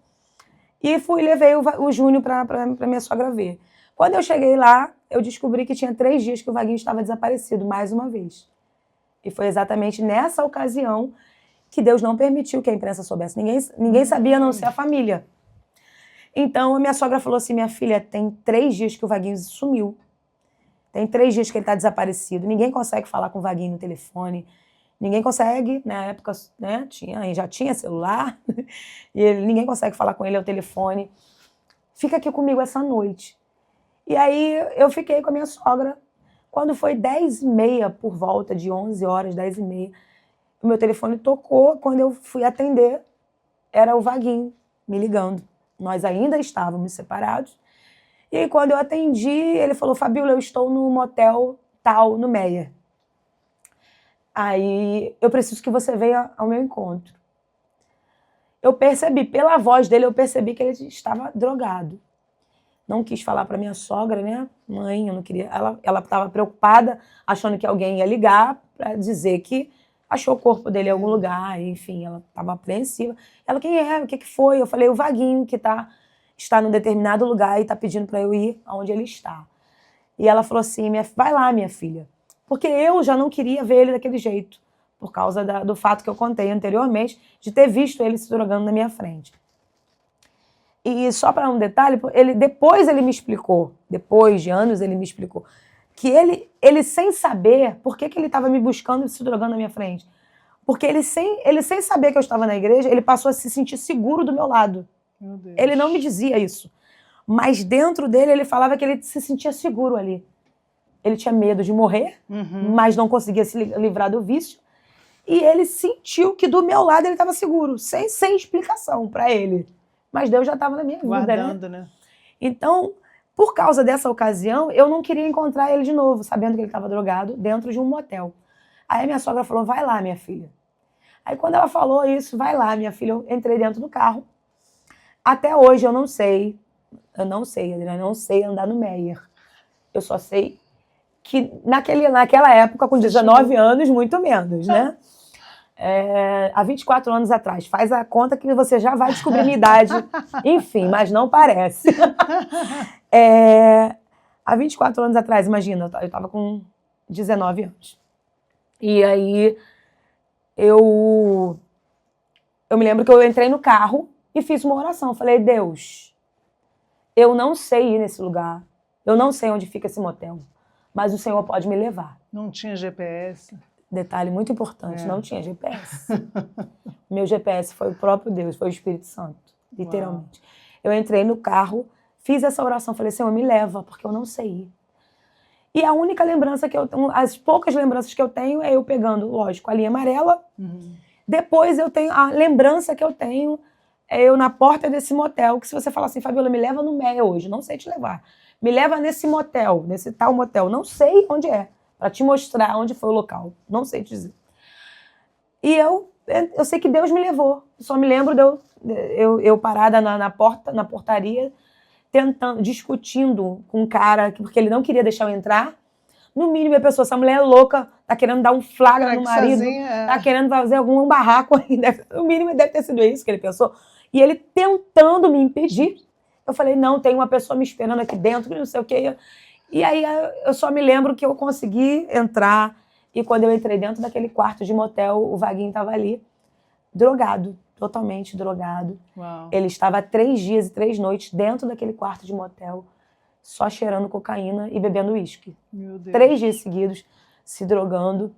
[SPEAKER 2] e levei o Júnior para minha sogra ver. Quando eu cheguei lá, eu descobri que tinha 3 dias que o Vaguinho estava desaparecido, mais uma vez. E foi exatamente nessa ocasião que Deus não permitiu que a imprensa soubesse. Ninguém sabia, a não ser a família. Então, a minha sogra falou assim, minha filha, tem 3 dias que o Vaguinho sumiu. Tem 3 dias que ele está desaparecido. Ninguém consegue falar com o Vaguinho no telefone. Ninguém consegue, na época, né, já tinha celular, e ninguém consegue falar com ele ao telefone. Fica aqui comigo essa noite. E aí eu fiquei com a minha sogra. Quando foi 10h30, por volta de 11 horas, 10h30, o meu telefone tocou. Quando eu fui atender, era o Vaguinho me ligando. Nós ainda estávamos separados. E aí, quando eu atendi, ele falou, Fabíola, eu estou no motel tal, no Meia. Aí, eu preciso que você venha ao meu encontro. Eu percebi, pela voz dele, eu percebi que ele estava drogado. Não quis falar para minha sogra, né? Mãe, eu não queria... Ela estava preocupada, achando que alguém ia ligar para dizer que achou o corpo dele em algum lugar. Enfim, ela estava apreensiva. Ela, quem é? O que foi? Eu falei, o Vaguinho, que está num determinado lugar e está pedindo para eu ir aonde ele está. E ela falou assim, vai lá, minha filha. Porque eu já não queria ver ele daquele jeito, por causa do fato que eu contei anteriormente, de ter visto ele se drogando na minha frente. E só para um detalhe, depois ele me explicou, depois de anos ele me explicou, que ele sem saber por que ele estava me buscando e se drogando na minha frente. Porque ele sem saber que eu estava na igreja, ele passou a se sentir seguro do meu lado.
[SPEAKER 1] Meu Deus.
[SPEAKER 2] Ele não me dizia isso. Mas dentro dele, ele falava que ele se sentia seguro ali. Ele tinha medo de morrer, mas não conseguia se livrar do vício. E ele sentiu que do meu lado ele estava seguro, sem explicação para ele. mas Deus já estava na minha vida,
[SPEAKER 1] Guardando,
[SPEAKER 2] né?
[SPEAKER 1] né?
[SPEAKER 2] Então, por causa dessa ocasião, eu não queria encontrar ele de novo, sabendo que ele estava drogado, dentro de um motel. Aí a minha sogra falou, vai lá, minha filha. Aí quando ela falou isso, vai lá, minha filha, eu entrei dentro do carro. Até hoje eu não sei, Adriana, eu não sei andar no Meyer. Eu só sei que naquela época, com 19 anos, muito menos, né? Há 24 anos atrás. Faz a conta que você já vai descobrir minha idade. Enfim, mas não parece. Há 24 anos atrás, imagina, eu estava com 19 anos. E aí, eu me lembro que eu entrei no carro e fiz uma oração. Falei, Deus, eu não sei ir nesse lugar. Eu não sei onde fica esse motel. Mas o Senhor pode me levar.
[SPEAKER 1] Não tinha GPS.
[SPEAKER 2] Detalhe muito importante, não tinha GPS. Meu GPS foi o próprio Deus, foi o Espírito Santo, literalmente. Uau. Eu entrei no carro, fiz essa oração, falei, Senhor, me leva, porque eu não sei ir. E a única lembrança que eu tenho, as poucas lembranças que eu tenho é eu pegando, lógico, a linha amarela. Depois eu tenho, a lembrança que eu tenho é eu na porta desse motel, que se você falar assim, Fabiola, me leva no Meia hoje, não sei te levar. Me leva nesse motel, nesse tal motel, não sei onde é, para te mostrar onde foi o local, não sei te dizer. E eu sei que Deus me levou, só me lembro de eu parada na portaria, discutindo com um cara, porque ele não queria deixar eu entrar. No mínimo, a pessoa, essa mulher é louca, tá querendo dar um flagra no marido, tá querendo fazer algum barraco aí. No mínimo, deve ter sido isso que ele pensou. E ele tentando me impedir. Eu falei, não, tem uma pessoa me esperando aqui dentro, não sei o quê. E aí, eu só me lembro que eu consegui entrar. E quando eu entrei dentro daquele quarto de motel, o Vaguinho estava ali, drogado, totalmente drogado.
[SPEAKER 1] Uau.
[SPEAKER 2] Ele estava 3 dias e 3 noites dentro daquele quarto de motel, só cheirando cocaína e bebendo uísque. 3 dias seguidos, se drogando,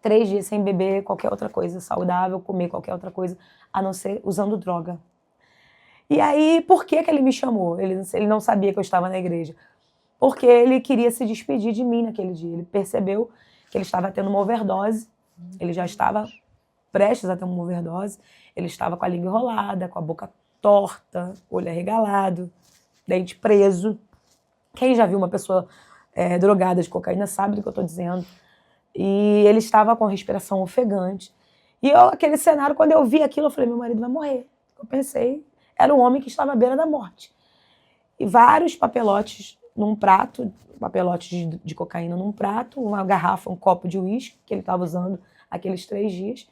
[SPEAKER 2] 3 dias sem beber qualquer outra coisa saudável, comer qualquer outra coisa, a não ser usando droga. E aí, por que ele me chamou? Ele não sabia que eu estava na igreja. Porque ele queria se despedir de mim naquele dia. Ele percebeu que ele estava tendo uma overdose, ele já estava prestes a ter uma overdose, ele estava com a língua enrolada, com a boca torta, olho arregalado, dente preso. Quem já viu uma pessoa drogada de cocaína sabe do que eu estou dizendo. E ele estava com a respiração ofegante. E aquele cenário, quando eu vi aquilo, eu falei, meu marido vai morrer. Eu pensei, era um homem que estava à beira da morte. E vários papelotes num prato, papelotes de cocaína num prato, uma garrafa, um copo de uísque que ele estava usando aqueles 3 dias,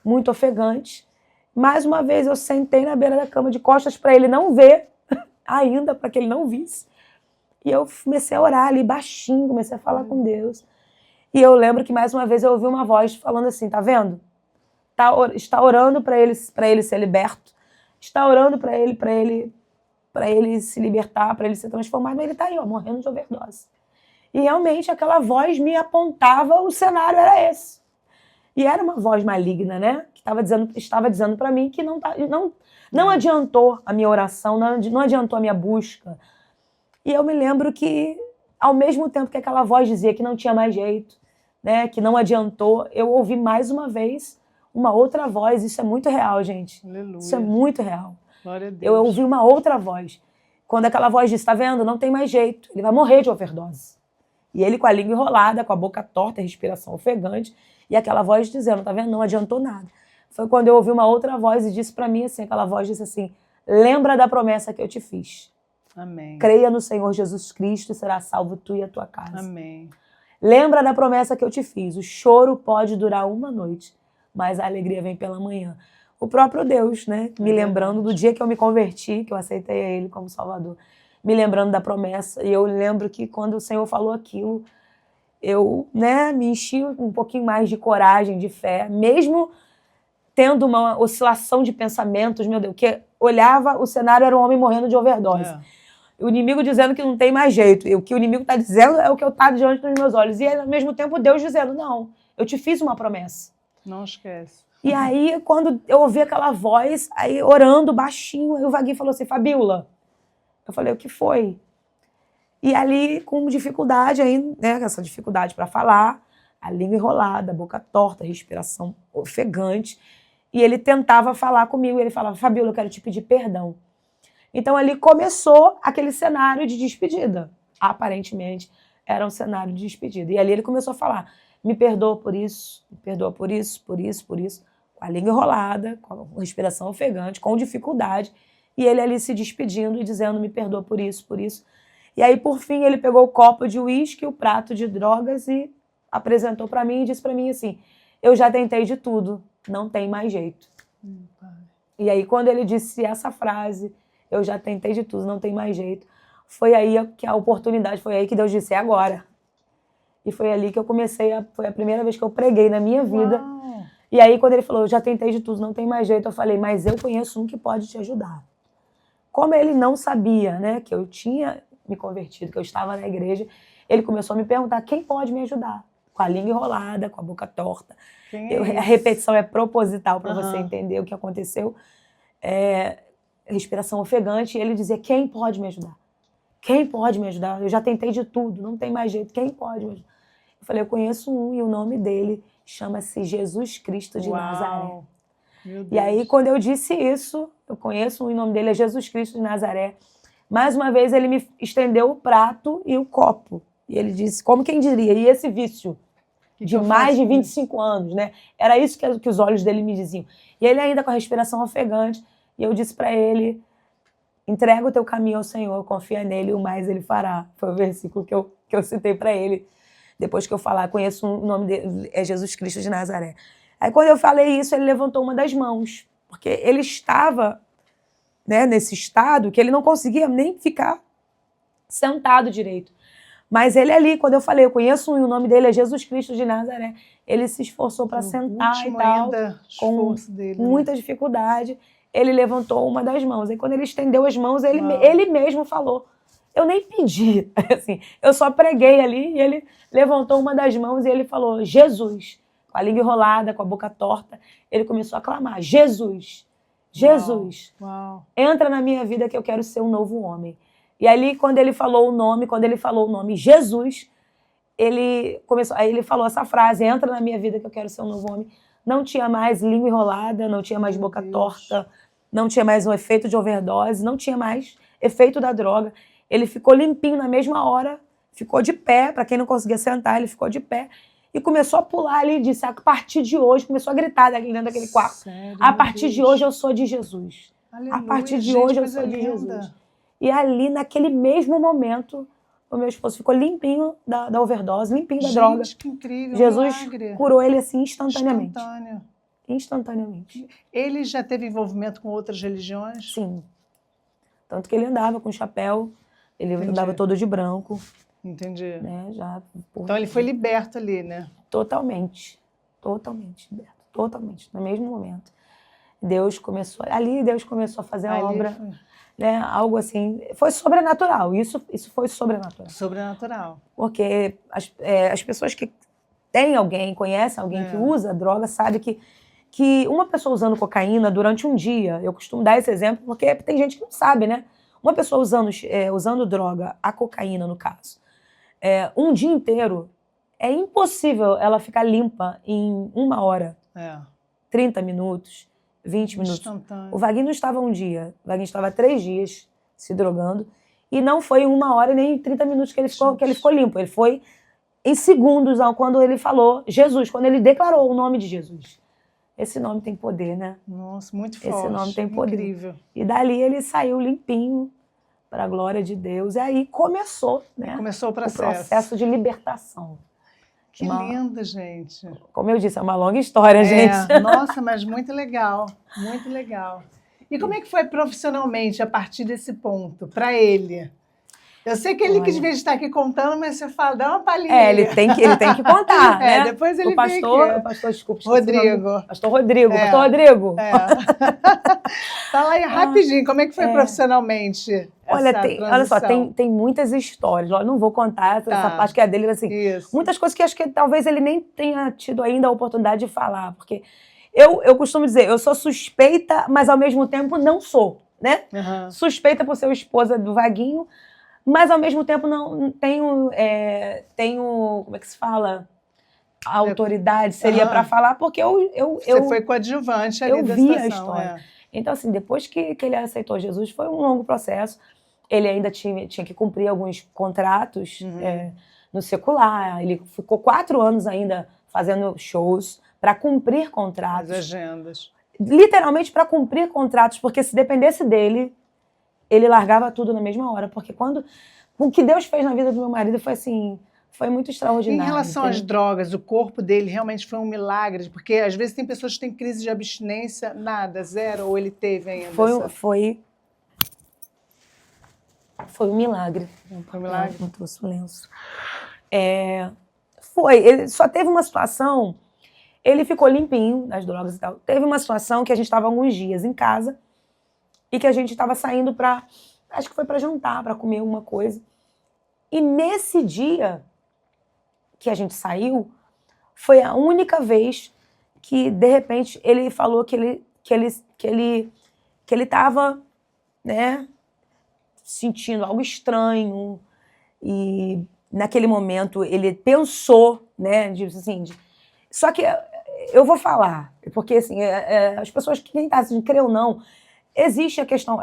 [SPEAKER 2] muito ofegante. Mais uma vez eu sentei na beira da cama de costas para ele não ver, ainda para que ele não visse. E eu comecei a orar ali baixinho, comecei a falar com Deus. E eu lembro que mais uma vez eu ouvi uma voz falando assim, tá vendo? Está orando para ele ser liberto, está orando para ele se libertar, para ele ser transformado, mas ele está aí, ó, morrendo de overdose. E realmente aquela voz me apontava, o cenário era esse. E era uma voz maligna, né? Que estava dizendo para mim que não adiantou a minha oração, não adiantou a minha busca. E eu me lembro que, ao mesmo tempo que aquela voz dizia que não tinha mais jeito, né, que não adiantou, eu ouvi mais uma vez uma outra voz. Isso é muito real, gente.
[SPEAKER 1] Aleluia.
[SPEAKER 2] Isso é muito real.
[SPEAKER 1] Glória a Deus.
[SPEAKER 2] Eu ouvi uma outra voz. Quando aquela voz disse, tá vendo? Não tem mais jeito. Ele vai morrer de overdose. E ele com a língua enrolada, com a boca torta, a respiração ofegante. E aquela voz dizendo, tá vendo? Não adiantou nada. Foi quando eu ouvi uma outra voz e disse para mim assim, aquela voz disse assim, lembra da promessa que eu te fiz.
[SPEAKER 1] Amém.
[SPEAKER 2] Creia no Senhor Jesus Cristo e será salvo tu e a tua casa.
[SPEAKER 1] Amém.
[SPEAKER 2] Lembra da promessa que eu te fiz. O choro pode durar uma noite, mas a alegria vem pela manhã. O próprio Deus, né? Me lembrando do dia que eu me converti, que eu aceitei a Ele como Salvador. Me lembrando da promessa. E eu lembro que quando o Senhor falou aquilo, eu, né, me enchi um pouquinho mais de coragem, de fé, mesmo tendo uma oscilação de pensamentos, meu Deus, que olhava, o cenário era um homem morrendo de overdose. O inimigo dizendo que não tem mais jeito. E o que o inimigo está dizendo é o que eu está diante dos meus olhos. E, ao mesmo tempo, Deus dizendo, não, eu te fiz uma promessa.
[SPEAKER 1] Não esquece.
[SPEAKER 2] E aí, quando eu ouvi aquela voz, aí orando baixinho, aí o Vaguinho falou assim, Fabiola. Eu falei, o que foi? E ali, com dificuldade ainda, né, essa dificuldade para falar, a língua enrolada, a boca torta, a respiração ofegante. E ele tentava falar comigo, ele falava, Fabíola, eu quero te pedir perdão. Então ali começou aquele cenário de despedida. Aparentemente era um cenário de despedida. E ali ele começou a falar, me perdoa por isso, me perdoa por isso, por isso, por isso. Com a língua enrolada, com a respiração ofegante, com dificuldade. E ele ali se despedindo e dizendo, me perdoa por isso, por isso. E aí, por fim, ele pegou o copo de uísque, o prato de drogas e apresentou para mim e disse para mim assim, eu já tentei de tudo, não tem mais jeito. E aí, quando ele disse essa frase, eu já tentei de tudo, não tem mais jeito, foi aí que a oportunidade, foi aí que Deus disse, é agora. E foi ali que eu comecei, foi a primeira vez que eu preguei na minha vida.
[SPEAKER 1] Uau.
[SPEAKER 2] E aí, quando ele falou, eu já tentei de tudo, não tem mais jeito, eu falei, mas eu conheço um que pode te ajudar. Como ele não sabia, né, que eu tinha me convertido, que eu estava na igreja, ele começou a me perguntar quem pode me ajudar. Com a língua enrolada, com a boca torta. A repetição é proposital para você entender o que aconteceu. Respiração ofegante, e ele dizia, quem pode me ajudar? Quem pode me ajudar? Eu já tentei de tudo, não tem mais jeito, quem pode me ajudar? Eu falei, eu conheço um, e o nome dele chama-se Jesus Cristo de Nazaré.
[SPEAKER 1] Meu Deus.
[SPEAKER 2] E aí, quando eu disse isso, eu conheço um, e o nome dele é Jesus Cristo de Nazaré. Mais uma vez, ele me estendeu o prato e o copo. E ele disse, como quem diria, e esse vício de mais de 25 anos, né? Era isso que os olhos dele me diziam. E ele ainda com a respiração ofegante, e eu disse para ele, entrega o teu caminho ao Senhor, confia nele e o mais ele fará. Foi o versículo que eu citei para ele, depois que eu falar, conheço o nome dele, é Jesus Cristo de Nazaré. Aí quando eu falei isso, ele levantou uma das mãos, porque ele estava, né, nesse estado que ele não conseguia nem ficar sentado direito. Mas ele ali, quando eu falei, eu conheço um, e o nome dele é Jesus Cristo de Nazaré, ele se esforçou para sentar e tal, com muita dificuldade. Ele levantou uma das mãos. E quando ele estendeu as mãos, ele mesmo falou. Eu nem pedi, assim, eu só preguei ali e ele levantou uma das mãos e ele falou, Jesus, com a língua enrolada, com a boca torta, ele começou a clamar, Jesus, Jesus, entra na minha vida que eu quero ser um novo homem. E ali, quando ele falou o nome Jesus, aí ele falou essa frase, entra na minha vida que eu quero ser um novo homem. Não tinha mais língua enrolada, não tinha mais boca torta, não tinha mais um efeito de overdose, não tinha mais efeito da droga. Ele ficou limpinho na mesma hora, ficou de pé, para quem não conseguia sentar, ele ficou de pé e começou a pular ali, disse, a partir de hoje, começou a gritar dentro daquele quarto.
[SPEAKER 1] Sério,
[SPEAKER 2] a partir de hoje eu sou de Jesus.
[SPEAKER 1] Aleluia,
[SPEAKER 2] a partir de hoje eu sou de Jesus. E ali, naquele mesmo momento, o meu esposo ficou limpinho da overdose, limpinho da droga.
[SPEAKER 1] Que incrível,
[SPEAKER 2] Jesus
[SPEAKER 1] milagre.
[SPEAKER 2] Curou ele assim instantaneamente.
[SPEAKER 1] Instantaneamente. Ele já teve envolvimento com outras religiões?
[SPEAKER 2] Sim. Tanto que ele andava com chapéu, ele andava todo de branco.
[SPEAKER 1] Entendi.
[SPEAKER 2] Né,
[SPEAKER 1] então ele foi liberto ali, né?
[SPEAKER 2] Totalmente liberto. Totalmente, no mesmo momento. Deus começou a fazer a obra. Né, algo assim, foi sobrenatural, isso foi sobrenatural.
[SPEAKER 1] Sobrenatural.
[SPEAKER 2] Porque as pessoas que têm alguém, conhecem alguém que usa droga, sabem que uma pessoa usando cocaína durante um dia, eu costumo dar esse exemplo porque tem gente que não sabe, né? Uma pessoa usando droga, a cocaína no caso, um dia inteiro, é impossível ela ficar limpa em 1 hora, 30 minutos, 20 minutos. O Vaguinho não estava um dia, o Vaguinho estava 3 dias se drogando e não foi 1 hora nem 30 minutos que ele ficou limpo. Ele foi em segundos quando ele falou Jesus, quando ele declarou o nome de Jesus. Esse nome tem poder, né?
[SPEAKER 1] Nossa, muito forte.
[SPEAKER 2] Esse nome tem poder.
[SPEAKER 1] Incrível.
[SPEAKER 2] E dali ele saiu limpinho para a glória de Deus. E aí começou, né?
[SPEAKER 1] Começou o
[SPEAKER 2] processo de libertação.
[SPEAKER 1] Que linda, gente.
[SPEAKER 2] Como eu disse, é uma longa história, gente.
[SPEAKER 1] Nossa, mas muito legal, muito legal. E como é que foi profissionalmente a partir desse ponto, para ele? Eu sei que ele quis ver estar aqui contando, mas você fala, dá uma palhinha.
[SPEAKER 2] Ele tem que contar, né?
[SPEAKER 1] Depois ele
[SPEAKER 2] o pastor, desculpa.
[SPEAKER 1] Rodrigo.
[SPEAKER 2] Pastor Rodrigo.
[SPEAKER 1] Fala aí rapidinho, como é que foi profissionalmente?
[SPEAKER 2] Olha só, tem muitas histórias. Eu não vou contar essa parte que é dele, assim.
[SPEAKER 1] Isso.
[SPEAKER 2] Muitas coisas que acho que talvez ele nem tenha tido ainda a oportunidade de falar, porque eu costumo dizer, eu sou suspeita, mas ao mesmo tempo não sou, né? Suspeita por ser esposa do Vaguinho, mas ao mesmo tempo não tenho, como é que se fala? a autoridade seria para falar, porque
[SPEAKER 1] Você foi coadjuvante ali da
[SPEAKER 2] vi
[SPEAKER 1] situação,
[SPEAKER 2] a história. Então, assim, depois que ele aceitou Jesus, foi um longo processo. Ele ainda tinha que cumprir alguns contratos no secular. Ele ficou 4 anos ainda fazendo shows para cumprir contratos.
[SPEAKER 1] As agendas.
[SPEAKER 2] Literalmente para cumprir contratos, porque se dependesse dele, ele largava tudo na mesma hora. Porque o que Deus fez na vida do meu marido foi assim, foi muito extraordinário.
[SPEAKER 1] Em relação às drogas, o corpo dele realmente foi um milagre? Porque às vezes tem pessoas que têm crise de abstinência, nada, zero, ou ele teve ainda?
[SPEAKER 2] Foi um milagre.
[SPEAKER 1] Foi um milagre?
[SPEAKER 2] Não trouxe o lenço. Ele só teve uma situação, ele ficou limpinho das drogas e tal. Teve uma situação que a gente estava alguns dias em casa e que a gente estava saindo acho que foi para jantar, para comer alguma coisa. E nesse dia que a gente saiu, foi a única vez que, de repente, ele falou que ele estava, né, sentindo algo estranho. E naquele momento ele pensou, né, só que eu vou falar, porque assim, as pessoas que nem tá assim, crê ou não, existe a questão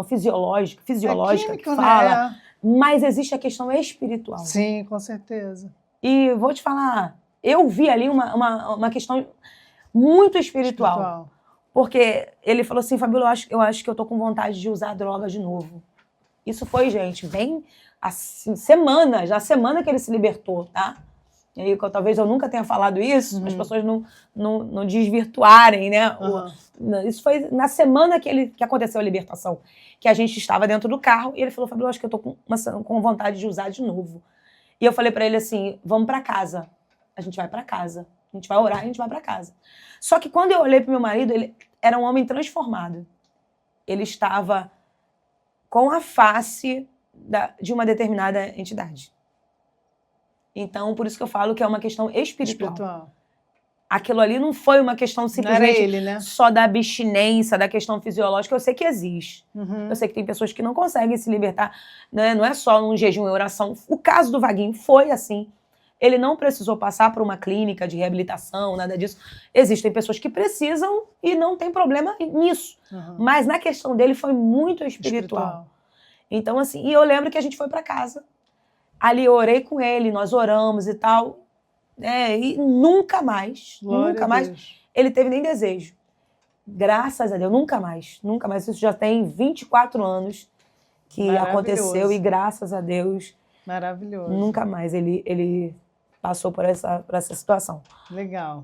[SPEAKER 2] fisiológica química, que fala, né? Mas existe a questão espiritual.
[SPEAKER 1] Sim, com certeza.
[SPEAKER 2] E vou te falar, eu vi ali uma questão muito espiritual. Porque ele falou assim, Fabíola, eu acho que eu tô com vontade de usar droga de novo. Isso foi, gente, bem assim, na semana que ele se libertou, tá? E aí, talvez eu nunca tenha falado isso, as pessoas não desvirtuarem, né? Isso foi na semana que aconteceu a libertação, que a gente estava dentro do carro e ele falou, Fabíola, acho que eu tô com vontade de usar de novo. E eu falei pra ele assim, vamos pra casa. A gente vai pra casa. A gente vai orar e a gente vai pra casa. Só que quando eu olhei pro meu marido, ele era um homem transformado. Ele estava com a face de uma determinada entidade. Então, por isso que eu falo que é uma questão espiritual. Aquilo ali não foi uma questão simplesmente só da abstinência, da questão fisiológica. Eu sei que existe. Eu sei que tem pessoas que não conseguem se libertar. Né? Não é só um jejum e oração. O caso do Vaguinho foi assim. Ele não precisou passar por uma clínica de reabilitação, nada disso. Existem pessoas que precisam e não tem problema nisso. Mas na questão dele foi muito espiritual. Então, assim, e eu lembro que a gente foi para casa. Ali eu orei com ele, nós oramos e tal. E nunca mais ele teve nem desejo. Graças a Deus, nunca mais. Isso já tem 24 anos que aconteceu e graças a Deus.
[SPEAKER 1] Maravilhoso.
[SPEAKER 2] Nunca mais ele passou por essa situação.
[SPEAKER 1] Legal.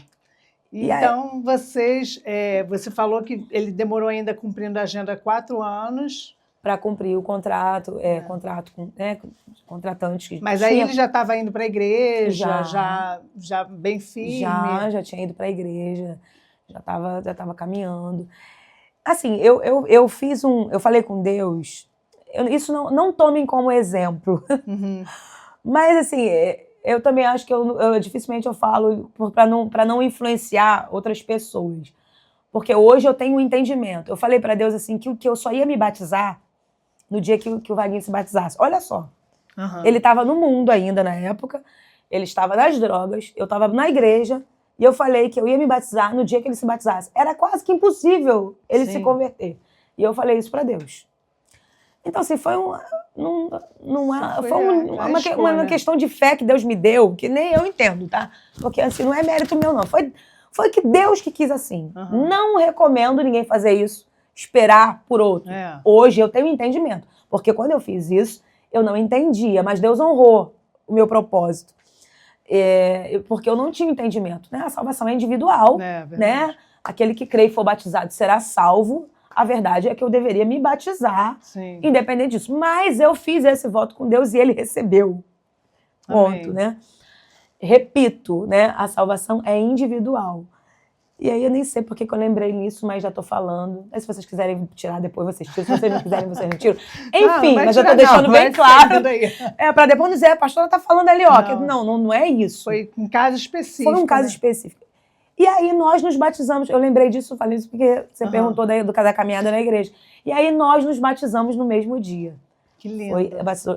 [SPEAKER 1] Então, você falou que ele demorou ainda cumprindo a agenda 4 anos.
[SPEAKER 2] Para cumprir o contrato, contrato com contratantes.
[SPEAKER 1] Mas aí ele já estava indo para a igreja, já bem firme?
[SPEAKER 2] Já tinha ido para a igreja, já estava caminhando. Assim, eu falei com Deus, isso não tomem como exemplo. Mas assim, eu também acho que dificilmente eu falo para não influenciar outras pessoas. Porque hoje eu tenho um entendimento. Eu falei para Deus assim que eu só ia me batizar no dia que o Vaguinho se batizasse. Olha só. Ele estava no mundo ainda na época, ele estava nas drogas, eu estava na igreja, e eu falei que eu ia me batizar no dia que ele se batizasse. Era quase que impossível ele se converter. E eu falei isso para Deus. Então, assim, foi uma questão de fé que Deus me deu, que nem eu entendo, tá? Porque, assim, não é mérito meu, não. Foi que Deus que quis assim. Não recomendo ninguém fazer isso, esperar por outro. Hoje eu tenho entendimento. Porque quando eu fiz isso, eu não entendia, mas Deus honrou o meu propósito. Porque eu não tinha entendimento. Né? A salvação é individual. Né? Aquele que crê e for batizado será salvo. A verdade é que eu deveria me batizar, independente disso. Mas eu fiz esse voto com Deus e ele recebeu. Ponto, né? Repito, né? A salvação é individual. E aí eu nem sei porque que eu lembrei nisso, mas já tô falando. Mas se vocês quiserem tirar depois, vocês tiram. Se vocês não quiserem, vocês não tiram. Enfim, mas eu tô deixando bem claro. Para depois não dizer, a pastora tá falando ali, ó. Não é isso.
[SPEAKER 1] Foi um caso específico.
[SPEAKER 2] Foi um caso específico. E aí nós nos batizamos. Eu lembrei disso, falei isso porque você perguntou da caminhada na igreja. E aí nós nos batizamos no mesmo dia.
[SPEAKER 1] Que lindo.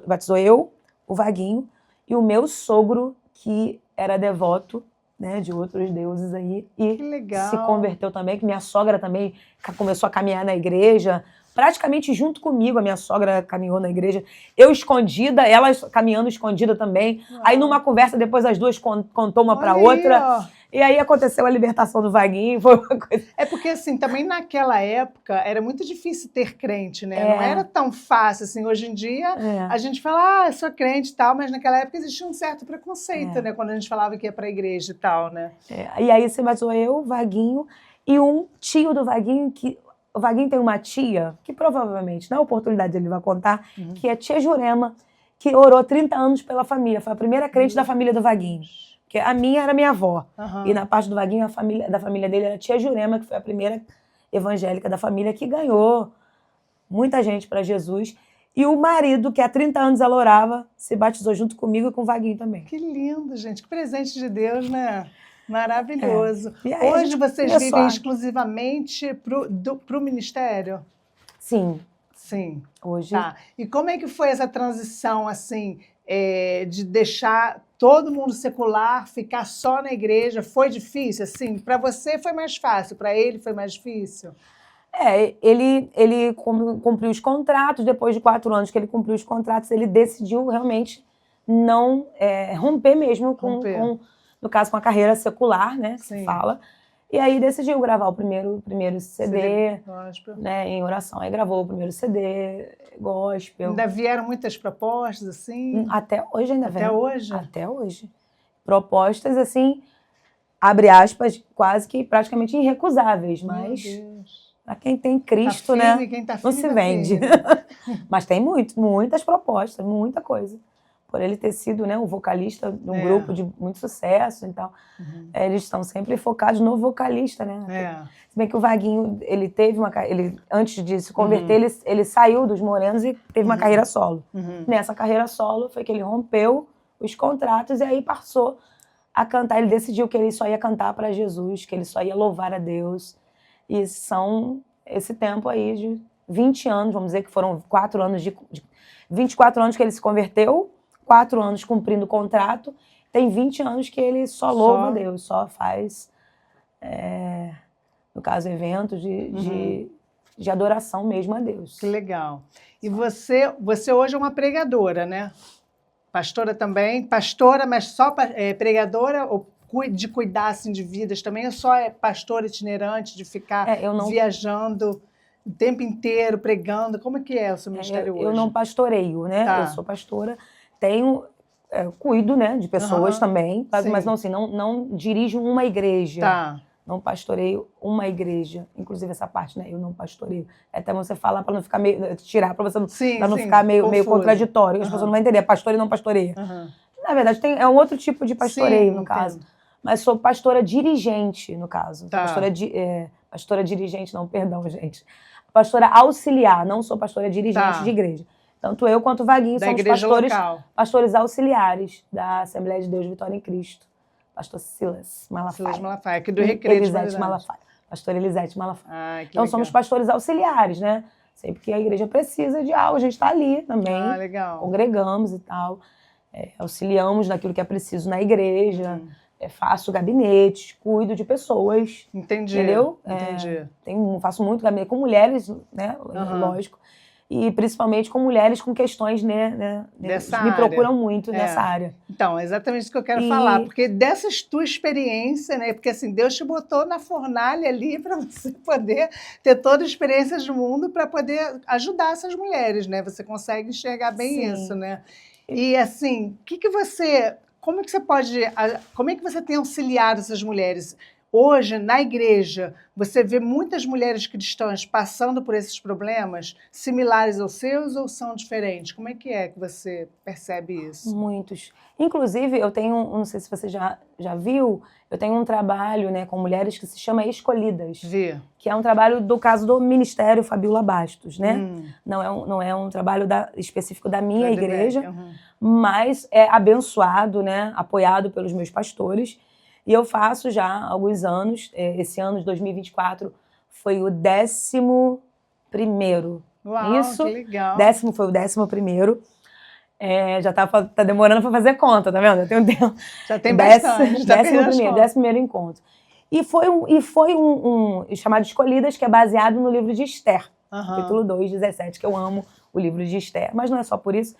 [SPEAKER 2] Batizou eu, o Vaguinho, e o meu sogro, que era devoto, né, de outros deuses aí, e
[SPEAKER 1] Que legal.
[SPEAKER 2] se converteu também, que minha sogra também começou a caminhar na igreja, praticamente junto comigo, a minha sogra caminhou na igreja, eu escondida, ela caminhando escondida também.
[SPEAKER 1] Uau.
[SPEAKER 2] Aí numa conversa, depois as duas contou uma para
[SPEAKER 1] Olha aí,
[SPEAKER 2] outra,
[SPEAKER 1] ó.
[SPEAKER 2] e aí aconteceu a libertação do Vaguinho, foi uma coisa...
[SPEAKER 1] É porque, assim, também naquela época era muito difícil ter crente, né?
[SPEAKER 2] É.
[SPEAKER 1] Não era tão fácil, assim. Hoje em dia, a gente fala, eu sou crente e tal, mas naquela época existia um certo preconceito, né? Quando a gente falava que ia para a igreja e tal, né?
[SPEAKER 2] E aí se batizou eu, Vaguinho, e um tio do Vaguinho, que o Vaguinho tem uma tia, que provavelmente, na oportunidade ele vai contar, que é tia Jurema, que orou 30 anos pela família, foi a primeira crente da família do Vaguinho. Que a minha era minha avó. E na parte do Vaguinho, da família dele era a tia Jurema, que foi a primeira evangélica da família, que ganhou muita gente para Jesus. E o marido, que há 30 anos ela orava, se batizou junto comigo e com o Vaguinho também.
[SPEAKER 1] Que lindo, gente. Que presente de Deus, né? Maravilhoso.
[SPEAKER 2] E aí
[SPEAKER 1] Hoje vocês vivem
[SPEAKER 2] a...
[SPEAKER 1] exclusivamente pro ministério?
[SPEAKER 2] Sim.
[SPEAKER 1] Sim.
[SPEAKER 2] Hoje.
[SPEAKER 1] Tá. E como é que foi essa transição, assim, de deixar todo mundo secular, ficar só na igreja? Foi difícil, assim? Para você foi mais fácil, para ele foi mais difícil?
[SPEAKER 2] Ele cumpriu os contratos, depois de 4 anos que ele cumpriu os contratos, ele decidiu realmente não romper mesmo com, no caso, com a carreira secular, né, que se fala. E aí decidiu gravar o primeiro CD né, em oração. Aí gravou o primeiro CD, gospel.
[SPEAKER 1] Ainda vieram muitas propostas, assim?
[SPEAKER 2] Até hoje ainda vem.
[SPEAKER 1] Até hoje?
[SPEAKER 2] Até hoje. Propostas, assim, abre aspas, quase que praticamente irrecusáveis, mas para quem tem Cristo,
[SPEAKER 1] tá firme,
[SPEAKER 2] né,
[SPEAKER 1] quem tá
[SPEAKER 2] não
[SPEAKER 1] firme,
[SPEAKER 2] se vende. Mas tem muitas propostas, muita coisa. Por ele ter sido, né, um vocalista de um grupo de muito sucesso e tal. Eles estão sempre focados no vocalista, né? Se bem que o Vaguinho, ele teve antes de se converter, ele saiu dos Morenos e teve uma carreira solo. Nessa carreira solo foi que ele rompeu os contratos e aí passou a cantar. Ele decidiu que ele só ia cantar para Jesus, que ele só ia louvar a Deus. E são esse tempo aí de 20 anos, vamos dizer que foram 4 anos 24 anos que ele se converteu, 4 anos cumprindo o contrato, tem 20 anos que ele só louva a Deus, só faz, no caso, eventos de adoração mesmo a Deus.
[SPEAKER 1] Que legal. E você hoje é uma pregadora, né? Pastora também? Pastora, mas só pregadora ou de cuidar assim, de vidas também? Ou só é pastora itinerante, de ficar viajando o tempo inteiro, pregando? Como é que é o seu ministério hoje?
[SPEAKER 2] Eu não pastoreio, né? Eu sou pastora, cuido, né, de pessoas também, mas não, assim, não dirijo uma igreja. Não pastoreio uma igreja. Inclusive essa parte, né? Eu não pastoreio. É até você falar para não ficar meio... Tirar para você não ficar meio contraditório. As pessoas não vão entender. Pastor e não pastoreia. Na verdade, é um outro tipo de pastoreio, no caso. Mas sou pastora dirigente, no caso. Pastora dirigente, não, perdão, gente. Pastora auxiliar, não sou pastora dirigente de igreja. Tanto eu quanto o Vaguinho somos pastores auxiliares da Assembleia de Deus Vitória em Cristo. Pastor Silas Malafaia.
[SPEAKER 1] Aqui do Recreio de
[SPEAKER 2] Malafaia. Pastor Elisete Malafaia.
[SPEAKER 1] Então
[SPEAKER 2] somos pastores auxiliares, né? Sempre que a igreja precisa de algo, a gente está ali também. Congregamos e tal. Auxiliamos naquilo que é preciso na igreja. Faço gabinetes, cuido de pessoas.
[SPEAKER 1] Entendi.
[SPEAKER 2] Entendeu?
[SPEAKER 1] Entendi.
[SPEAKER 2] Faço muito gabinete com mulheres, né? Lógico. E principalmente com mulheres com questões, né me procuram muito nessa área.
[SPEAKER 1] Então, é exatamente isso que eu quero falar, porque dessa tua experiência, né? Porque assim, Deus te botou na fornalha ali para você poder ter todas as experiências do mundo para poder ajudar essas mulheres, né? Você consegue enxergar bem isso, né? E assim, como é que você tem auxiliado essas mulheres? Hoje, na igreja, você vê muitas mulheres cristãs passando por esses problemas similares aos seus ou são diferentes? Como é que você percebe isso?
[SPEAKER 2] Muitos. Inclusive, eu tenho, não sei se você já viu, eu tenho um trabalho, né, com mulheres que se chama Escolhidas. Que é um trabalho do caso do Ministério Fabiola Bastos, né? Não é um trabalho específico da minha igreja, mas é abençoado, né, apoiado pelos meus pastores. E eu faço já há alguns anos. Esse ano de 2024 foi o 11º.
[SPEAKER 1] Uau,
[SPEAKER 2] isso,
[SPEAKER 1] que legal.
[SPEAKER 2] Foi o 11º. Já tá demorando para fazer conta, tá vendo? Já tem um tempo.
[SPEAKER 1] Já tem bastante.
[SPEAKER 2] 11º encontro. E foi um chamado Escolhidas, que é baseado no livro de Esther, capítulo 2, 17, que eu amo o livro de Esther, mas não é só por isso.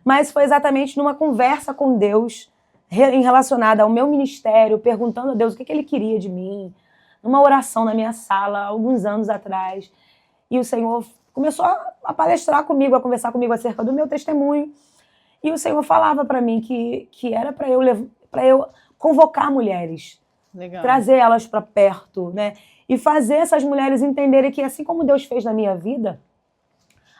[SPEAKER 2] Mas foi exatamente numa conversa com Deus, relacionada ao meu ministério, perguntando a Deus o que ele queria de mim, numa oração na minha sala, alguns anos atrás. E o Senhor começou a palestrar comigo, a conversar comigo acerca do meu testemunho. E o Senhor falava para mim que era para eu convocar mulheres,
[SPEAKER 1] legal,
[SPEAKER 2] trazer elas para perto, né? E fazer essas mulheres entenderem que assim como Deus fez na minha vida,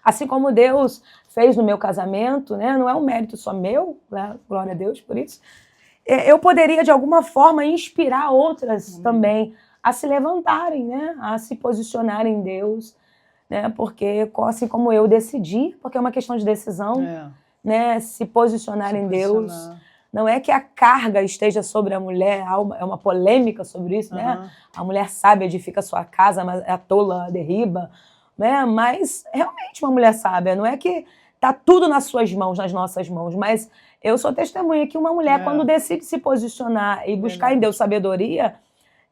[SPEAKER 2] assim como Deus fez no meu casamento, né? Não é um mérito só meu, né? Glória a Deus por isso. Eu poderia, de alguma forma, inspirar outras também a se levantarem, né? A se posicionarem em Deus, né? Porque assim como eu decidi, porque é uma questão de decisão, né, se posicionar em Deus. Não é que a carga esteja sobre a mulher, é uma polêmica sobre isso, né? A mulher sábia edifica sua casa, mas a tola derriba, né? Mas realmente uma mulher sábia, não é que tá tudo nas suas mãos, nas nossas mãos, mas eu sou testemunha que uma mulher, quando decide se posicionar e buscar em Deus sabedoria,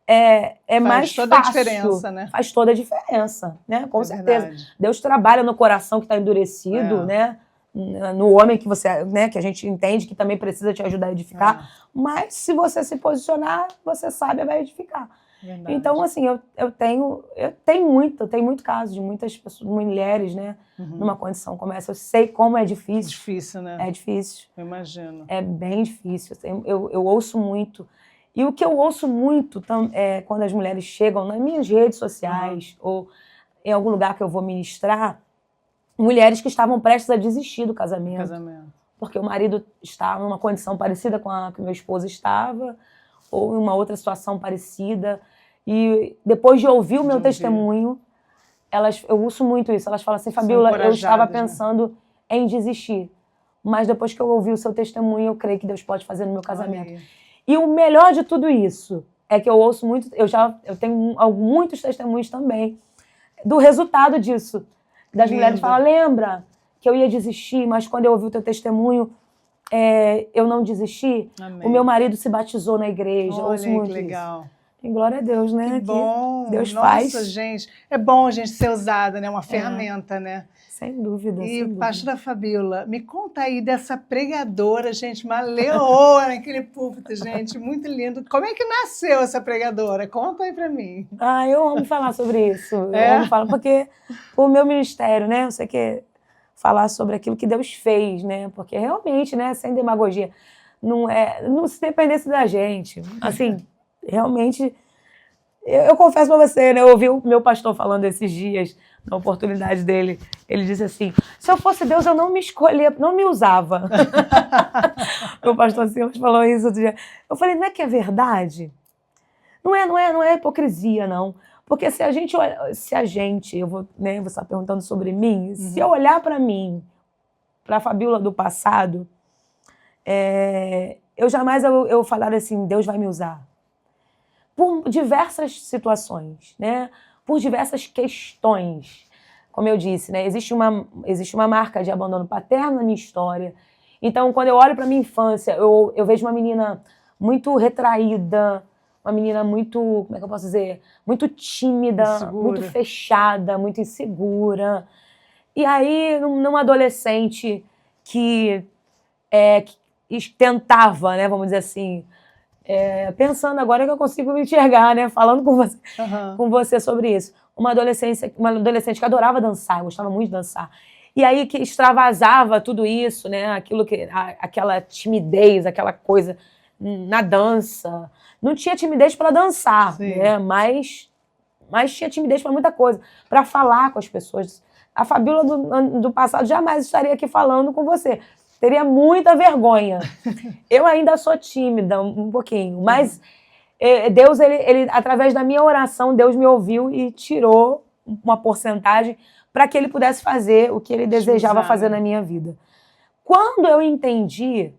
[SPEAKER 2] é mais fácil. Faz toda a diferença, né? Faz toda a diferença, né? Com certeza. Verdade. Deus trabalha no coração que está endurecido, né? No homem que você, né, que a gente entende que também precisa te ajudar a edificar, mas se você se posicionar, você sabe, vai edificar. Verdade. Então, assim, eu tenho muito caso de muitas pessoas, mulheres, né, numa condição como essa. Eu sei como é difícil.
[SPEAKER 1] Difícil, né?
[SPEAKER 2] É difícil.
[SPEAKER 1] Eu imagino.
[SPEAKER 2] É bem difícil. Eu ouço muito. E o que eu ouço muito é quando as mulheres chegam nas minhas redes sociais ou em algum lugar que eu vou ministrar, mulheres que estavam prestes a desistir do casamento. Porque o marido estava numa condição parecida com a que meu esposo estava, ou em uma outra situação parecida. E depois de ouvir o meu testemunho, eu ouço muito isso. Elas falam assim, Fabíola, eu estava pensando em desistir. Mas depois que eu ouvi o seu testemunho, eu creio que Deus pode fazer no meu casamento. E o melhor de tudo isso é que eu ouço muito, eu tenho muitos testemunhos também do resultado disso. Das mulheres falam, lembra que eu ia desistir, mas quando eu ouvi o teu testemunho, eu não desisti. Amém. O meu marido se batizou na igreja.
[SPEAKER 1] Olha, ouço muito que legal.
[SPEAKER 2] Isso. E glória a Deus, né?
[SPEAKER 1] Que bom.
[SPEAKER 2] Deus
[SPEAKER 1] Nossa,
[SPEAKER 2] faz.
[SPEAKER 1] Gente. É bom a gente ser usada, né? Uma ferramenta, né?
[SPEAKER 2] Sem dúvida.
[SPEAKER 1] E,
[SPEAKER 2] sem dúvida.
[SPEAKER 1] Pastora Fabíola, me conta aí dessa pregadora, gente, uma leoa naquele púlpito, gente, muito lindo. Como é que nasceu essa pregadora? Conta aí pra mim.
[SPEAKER 2] Eu amo falar sobre isso. Eu amo falar, porque o meu ministério, né? Você quer falar sobre aquilo que Deus fez, né? Porque realmente, né? Sem demagogia, não se dependesse da gente. Assim, realmente, eu confesso pra você, né? Eu ouvi o meu pastor falando esses dias, na oportunidade dele, ele disse assim, se eu fosse Deus, eu não me escolhia, não me usava. Meu pastor Silas falou isso outro dia. Eu falei, não é que é verdade? Não é hipocrisia, não. Porque se a gente, eu vou, né, você está perguntando sobre mim, se eu olhar para mim, para a Fabíola do passado, eu jamais eu falar assim, Deus vai me usar. Por diversas situações, né? Por diversas questões. Como eu disse, né? Existe uma marca de abandono paterno na minha história. Então, quando eu olho para minha infância, eu vejo uma menina muito retraída, uma menina muito, como é que eu posso dizer? Muito tímida, insegura. Muito fechada, muito insegura. E aí, numa adolescente que tentava, né? Vamos dizer assim, pensando agora que eu consigo me enxergar, né? Falando com você sobre isso. Uma adolescente que adorava dançar, gostava muito de dançar. E aí que extravasava tudo isso, né? Aquela timidez, aquela coisa na dança. Não tinha timidez para dançar, né? Mas tinha timidez para muita coisa, para falar com as pessoas. A Fabíola do passado jamais estaria aqui falando com você. Teria muita vergonha. Eu ainda sou tímida um pouquinho, mas Deus, ele, através da minha oração, Deus me ouviu e tirou uma porcentagem para que ele pudesse fazer o que ele desejava fazer na minha vida. Quando eu entendi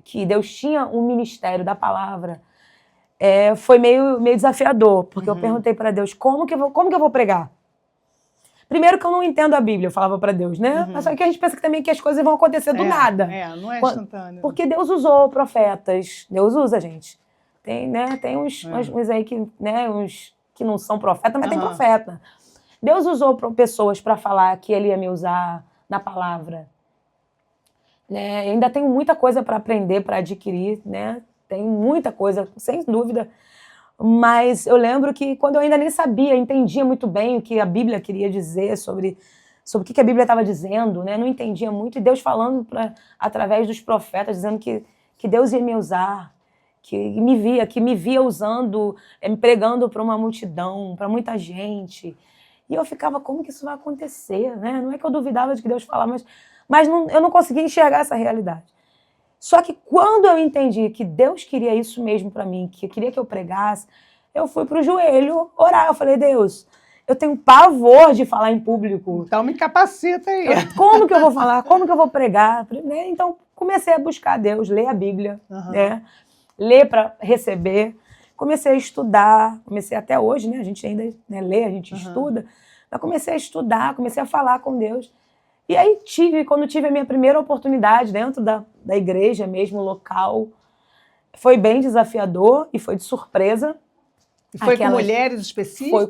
[SPEAKER 2] que Deus tinha um ministério da palavra, foi meio desafiador, porque eu perguntei para Deus, como que eu vou pregar? Primeiro que eu não entendo a Bíblia, eu falava para Deus, né? Mas só que a gente pensa que também que as coisas vão acontecer do nada.
[SPEAKER 1] Não é instantâneo.
[SPEAKER 2] Porque Deus usou profetas, Deus usa, gente. Tem, né? Tem uns aí que, né, uns que não são profetas, mas tem profeta. Deus usou pessoas para falar que ele ia me usar na palavra. Né? Ainda tenho muita coisa para aprender, para adquirir, né? Tem muita coisa, sem dúvida. Mas eu lembro que quando eu ainda nem sabia, entendia muito bem o que a Bíblia queria dizer sobre o que a Bíblia estava dizendo, né? Não entendia muito. E Deus falando através dos profetas, dizendo que Deus ia me usar, que me via usando, me pregando para uma multidão, para muita gente. E eu ficava, como que isso vai acontecer? Né? Não é que eu duvidava de que Deus falava, mas eu não conseguia enxergar essa realidade. Só que quando eu entendi que Deus queria isso mesmo para mim, que queria que eu pregasse, eu fui pro joelho orar. Eu falei, Deus, eu tenho pavor de falar em público.
[SPEAKER 1] Então me capacita aí.
[SPEAKER 2] Como que eu vou falar? Como que eu vou pregar? Então comecei a buscar Deus, ler a Bíblia, né? Ler para receber. Comecei a estudar, comecei até hoje, né? A gente ainda lê, a gente estuda. Mas comecei a estudar, comecei a falar com Deus. E aí quando tive a minha primeira oportunidade dentro da igreja mesmo, local, foi bem desafiador e foi de surpresa.
[SPEAKER 1] E foi com mulheres específicas?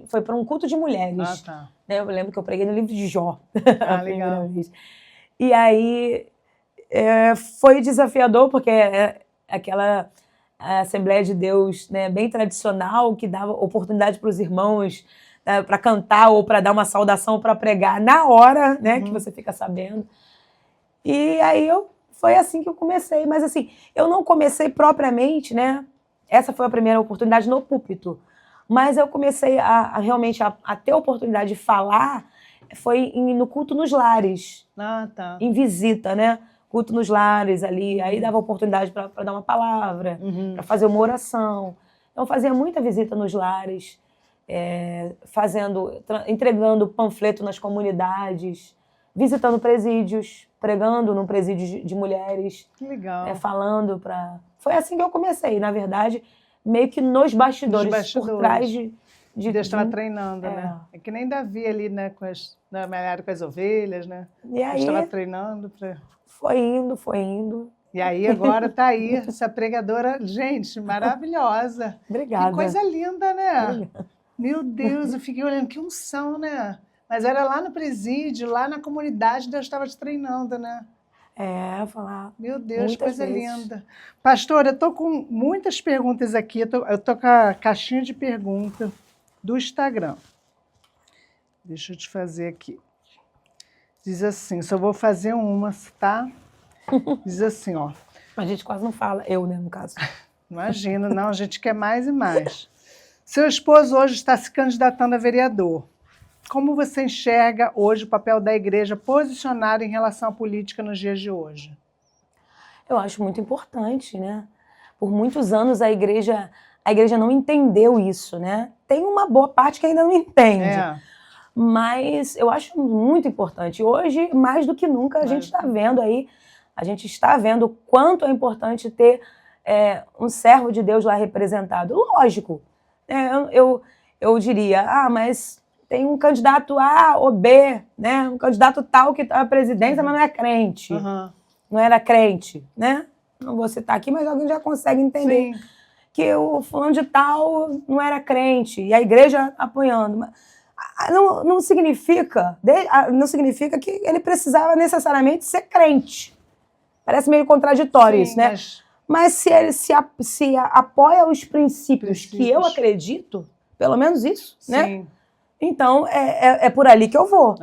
[SPEAKER 2] Foi para um culto de mulheres. Eu lembro que eu preguei no livro de Jó. A primeira vez. E aí foi desafiador, porque aquela Assembleia de Deus, né, bem tradicional, que dava oportunidade para os irmãos para cantar ou para dar uma saudação ou para pregar na hora, né, que você fica sabendo. E aí foi assim que eu comecei. Mas assim, eu não comecei propriamente, né? Essa foi a primeira oportunidade no púlpito. Mas eu comecei realmente a ter a oportunidade de falar, foi no culto nos lares. Em visita, né? Culto nos lares ali. Aí dava oportunidade para dar uma palavra, para fazer uma oração. Então fazia muita visita nos lares, entregando panfleto nas comunidades, visitando presídios, pregando num presídio de mulheres.
[SPEAKER 1] Que legal.
[SPEAKER 2] Falando para... Foi assim que eu comecei, na verdade, meio que nos bastidores. Por trás de
[SPEAKER 1] Deus estava treinando, né? É que nem Davi ali, né? Na área com as ovelhas, né?
[SPEAKER 2] E aí...
[SPEAKER 1] estava treinando para...
[SPEAKER 2] Foi indo.
[SPEAKER 1] E aí agora está aí essa pregadora, gente, maravilhosa.
[SPEAKER 2] Obrigada.
[SPEAKER 1] Que coisa linda, né?
[SPEAKER 2] Obrigada.
[SPEAKER 1] Meu Deus, eu fiquei olhando, que unção, né? Mas era lá no presídio, lá na comunidade, Deus estava te treinando, né?
[SPEAKER 2] Falar.
[SPEAKER 1] Meu Deus, coisa
[SPEAKER 2] vezes.
[SPEAKER 1] linda. Pastor, eu estou com muitas perguntas aqui, eu tô com a caixinha de pergunta do Instagram. Deixa eu te fazer aqui. Diz assim, só vou fazer uma, tá? Diz assim, ó.
[SPEAKER 2] A gente quase não fala, eu, né, no caso.
[SPEAKER 1] Imagina, não, a gente quer mais e mais. Seu esposo hoje está se candidatando a vereador. Como você enxerga hoje o papel da igreja posicionada em relação à política nos dias de hoje?
[SPEAKER 2] Eu acho muito importante, né? Por muitos anos a igreja não entendeu isso, né? Tem uma boa parte que ainda não entende. Mas eu acho muito importante. Hoje, mais do que nunca, a gente está vendo aí, o quanto é importante ter um servo de Deus lá representado. Lógico, eu diria, mas tem um candidato A ou B, né? Um candidato tal que está à presidência, mas não é crente. Não era crente, né? Não vou citar aqui, mas alguém já consegue entender. Sim. Que o fulano de tal não era crente, e a igreja apoiando. Não significa que ele precisava necessariamente ser crente. Parece meio contraditório. Sim, isso, né? Mas se ele se apoia os princípios que eu acredito, pelo menos isso, sim, né? Então, é por ali que eu vou.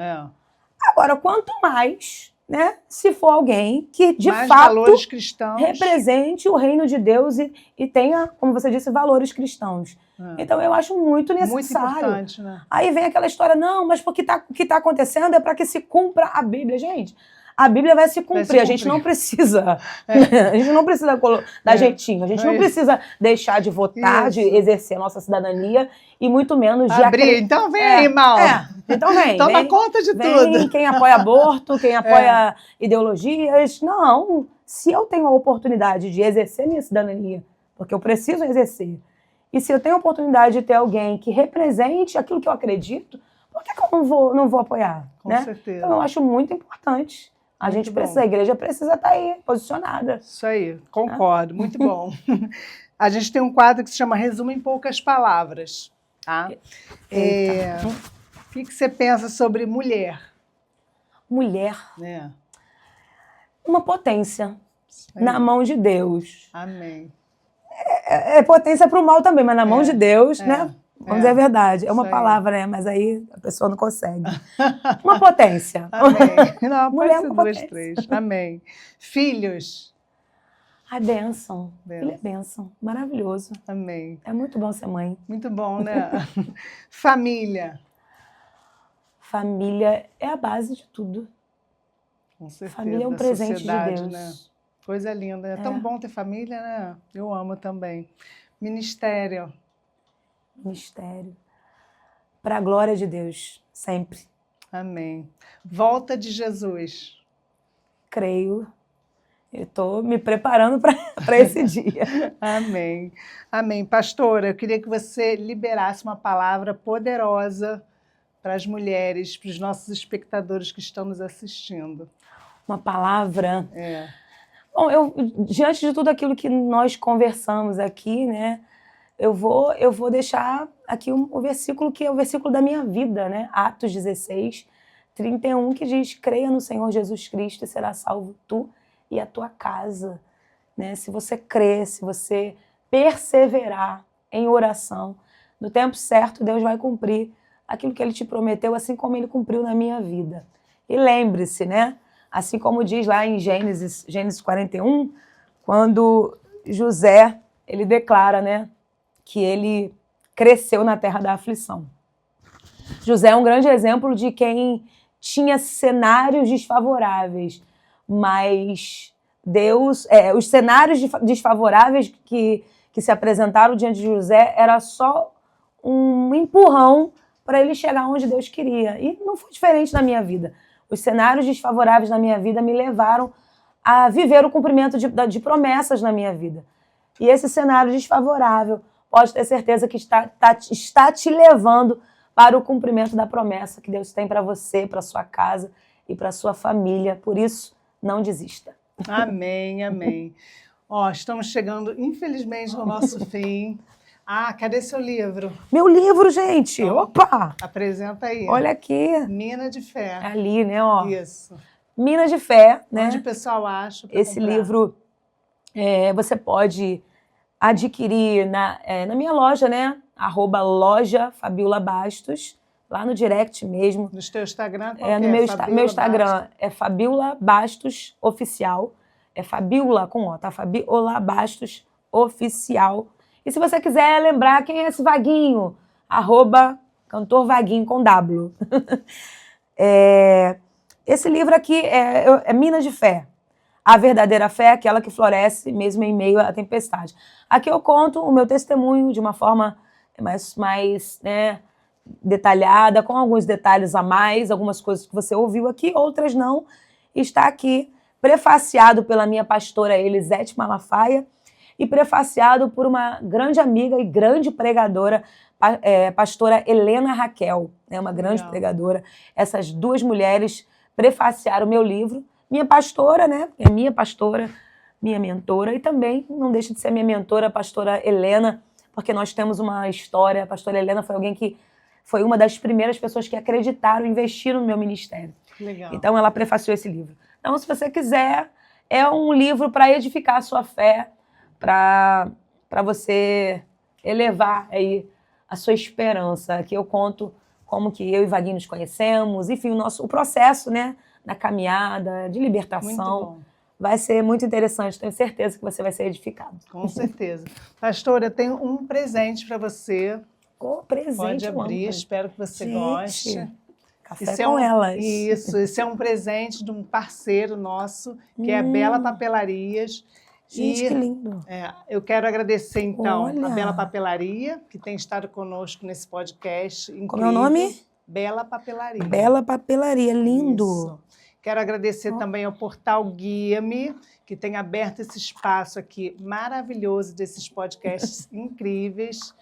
[SPEAKER 2] Agora, quanto mais, né, se for alguém que, de mais fato,
[SPEAKER 1] valores cristãos,
[SPEAKER 2] represente o reino de Deus e tenha, como você disse, valores cristãos. Então, eu acho muito necessário.
[SPEAKER 1] Muito importante, né?
[SPEAKER 2] Aí vem aquela história, não, mas o que está acontecendo é para que se cumpra a Bíblia. Gente, a Bíblia vai se cumprir. A gente não precisa, a gente não precisa dar jeitinho, a gente não precisa deixar de votar, de exercer a nossa cidadania e muito menos de
[SPEAKER 1] abrir. Então vem aí, mal.
[SPEAKER 2] Então vem.
[SPEAKER 1] Toma conta de tudo.
[SPEAKER 2] Quem apoia aborto, quem apoia ideologias. Não, se eu tenho a oportunidade de exercer minha cidadania, porque eu preciso exercer, e se eu tenho a oportunidade de ter alguém que represente aquilo que eu acredito, por que eu não vou apoiar?
[SPEAKER 1] Com
[SPEAKER 2] né?
[SPEAKER 1] certeza.
[SPEAKER 2] Então, eu acho muito importante. A gente precisa, a igreja precisa estar aí, posicionada.
[SPEAKER 1] Isso aí, concordo, muito bom. A gente tem um quadro que se chama Resumo em Poucas Palavras. Tá? O que você pensa sobre mulher?
[SPEAKER 2] Mulher,
[SPEAKER 1] uma
[SPEAKER 2] potência na mão de Deus.
[SPEAKER 1] Amém.
[SPEAKER 2] É potência para o mal também, mas na mão de Deus, né? Vamos dizer a verdade. É uma palavra, né? Mas aí a pessoa não consegue. Uma potência.
[SPEAKER 1] Amém. Não,
[SPEAKER 2] mulher
[SPEAKER 1] pode ser duas, três. Amém. Filhos.
[SPEAKER 2] A bênção. Filho é bênção. Maravilhoso.
[SPEAKER 1] Amém.
[SPEAKER 2] É muito bom ser mãe.
[SPEAKER 1] Muito bom, né? Família.
[SPEAKER 2] Família é a base de tudo.
[SPEAKER 1] Com certeza.
[SPEAKER 2] Família é um presente de Deus.
[SPEAKER 1] Né? Coisa linda. É tão bom ter família, né? Eu amo também. Ministério.
[SPEAKER 2] Ministério. Para a glória de Deus, sempre.
[SPEAKER 1] Amém. Volta de Jesus.
[SPEAKER 2] Creio. Eu estou me preparando para esse dia.
[SPEAKER 1] Amém. Amém. Pastora, eu queria que você liberasse uma palavra poderosa para as mulheres, para os nossos espectadores que estão nos assistindo.
[SPEAKER 2] Uma palavra? Bom, diante de tudo aquilo que nós conversamos aqui, né? Eu vou deixar aqui o versículo que é o versículo da minha vida, né? Atos 16, 31, que diz: creia no Senhor Jesus Cristo e será salvo tu e a tua casa. Né? Se você crer, se você perseverar em oração, no tempo certo Deus vai cumprir aquilo que Ele te prometeu, assim como Ele cumpriu na minha vida. E lembre-se, né? Assim como diz lá em Gênesis 41, quando José, ele declara, né? Que ele cresceu na terra da aflição. José é um grande exemplo de quem tinha cenários desfavoráveis, mas Deus, os cenários desfavoráveis que se apresentaram diante de José era só um empurrão para ele chegar onde Deus queria. E não foi diferente na minha vida. Os cenários desfavoráveis na minha vida me levaram a viver o cumprimento de promessas na minha vida. E esse cenário desfavorável, pode ter certeza que está te levando para o cumprimento da promessa que Deus tem para você, para sua casa e para sua família. Por isso, não desista.
[SPEAKER 1] Amém, amém. Estamos chegando, infelizmente, no nosso fim. Cadê seu livro?
[SPEAKER 2] Meu livro, gente! Então, opa!
[SPEAKER 1] Apresenta aí.
[SPEAKER 2] Olha aqui.
[SPEAKER 1] Mina de Fé.
[SPEAKER 2] Ali, né?
[SPEAKER 1] Isso.
[SPEAKER 2] Mina de Fé, né?
[SPEAKER 1] Onde o pessoal acha para
[SPEAKER 2] esse comprar? Livro você pode adquirir na minha loja, né? @loja Fabiola Bastos, lá no direct mesmo.
[SPEAKER 1] No teu Instagram?
[SPEAKER 2] No meu Instagram é Fabiola Bastos Oficial. É Fabiola com O, tá? Fabiola Bastos Oficial. E se você quiser lembrar quem é esse Vaguinho, @cantor Vaguinho com W. Esse livro aqui é Mina de Fé. A verdadeira fé é aquela que floresce mesmo em meio à tempestade. Aqui eu conto o meu testemunho de uma forma mais detalhada, com alguns detalhes a mais, algumas coisas que você ouviu aqui, outras não. Está aqui prefaciado pela minha pastora Elisete Malafaia e prefaciado por uma grande amiga e grande pregadora, pastora Helena Raquel, uma grande pregadora. Essas duas mulheres prefaciaram o meu livro. Minha pastora, né? É minha pastora, minha mentora, e também não deixa de ser minha mentora, a pastora Helena, porque nós temos uma história. A pastora Helena foi alguém que foi uma das primeiras pessoas que acreditaram, investiram no meu ministério.
[SPEAKER 1] Legal.
[SPEAKER 2] Então ela prefaciou esse livro. Então, se você quiser, é um livro para edificar a sua fé, para você elevar aí a sua esperança. Aqui eu conto como que eu e Vaguinho nos conhecemos, enfim, o processo, né? Na caminhada, de libertação. Vai ser muito interessante, tenho certeza que você vai ser edificado.
[SPEAKER 1] Com certeza. Pastora, eu tenho um presente para você.
[SPEAKER 2] Presente.
[SPEAKER 1] Pode abrir, espero que você goste.
[SPEAKER 2] Café com elas.
[SPEAKER 1] Isso, esse é um presente de um parceiro nosso, que é a Bela Papelarias.
[SPEAKER 2] Gente, que lindo.
[SPEAKER 1] Eu quero agradecer, então, a Bela Papelaria, que tem estado conosco nesse podcast incrível.
[SPEAKER 2] Como é o nome?
[SPEAKER 1] Bela Papelaria.
[SPEAKER 2] Bela Papelaria, lindo.
[SPEAKER 1] Isso. Quero agradecer também ao Portal Guia-me, que tem aberto esse espaço aqui maravilhoso desses podcasts incríveis.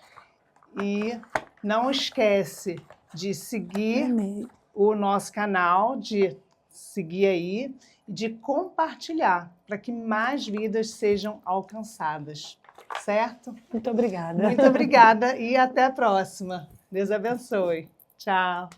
[SPEAKER 1] E não esquece, de seguir
[SPEAKER 2] Amei.
[SPEAKER 1] o nosso canal, de seguir aí e de compartilhar para que mais vidas sejam alcançadas, certo?
[SPEAKER 2] Muito obrigada.
[SPEAKER 1] Muito obrigada e até a próxima. Deus abençoe. Tchau.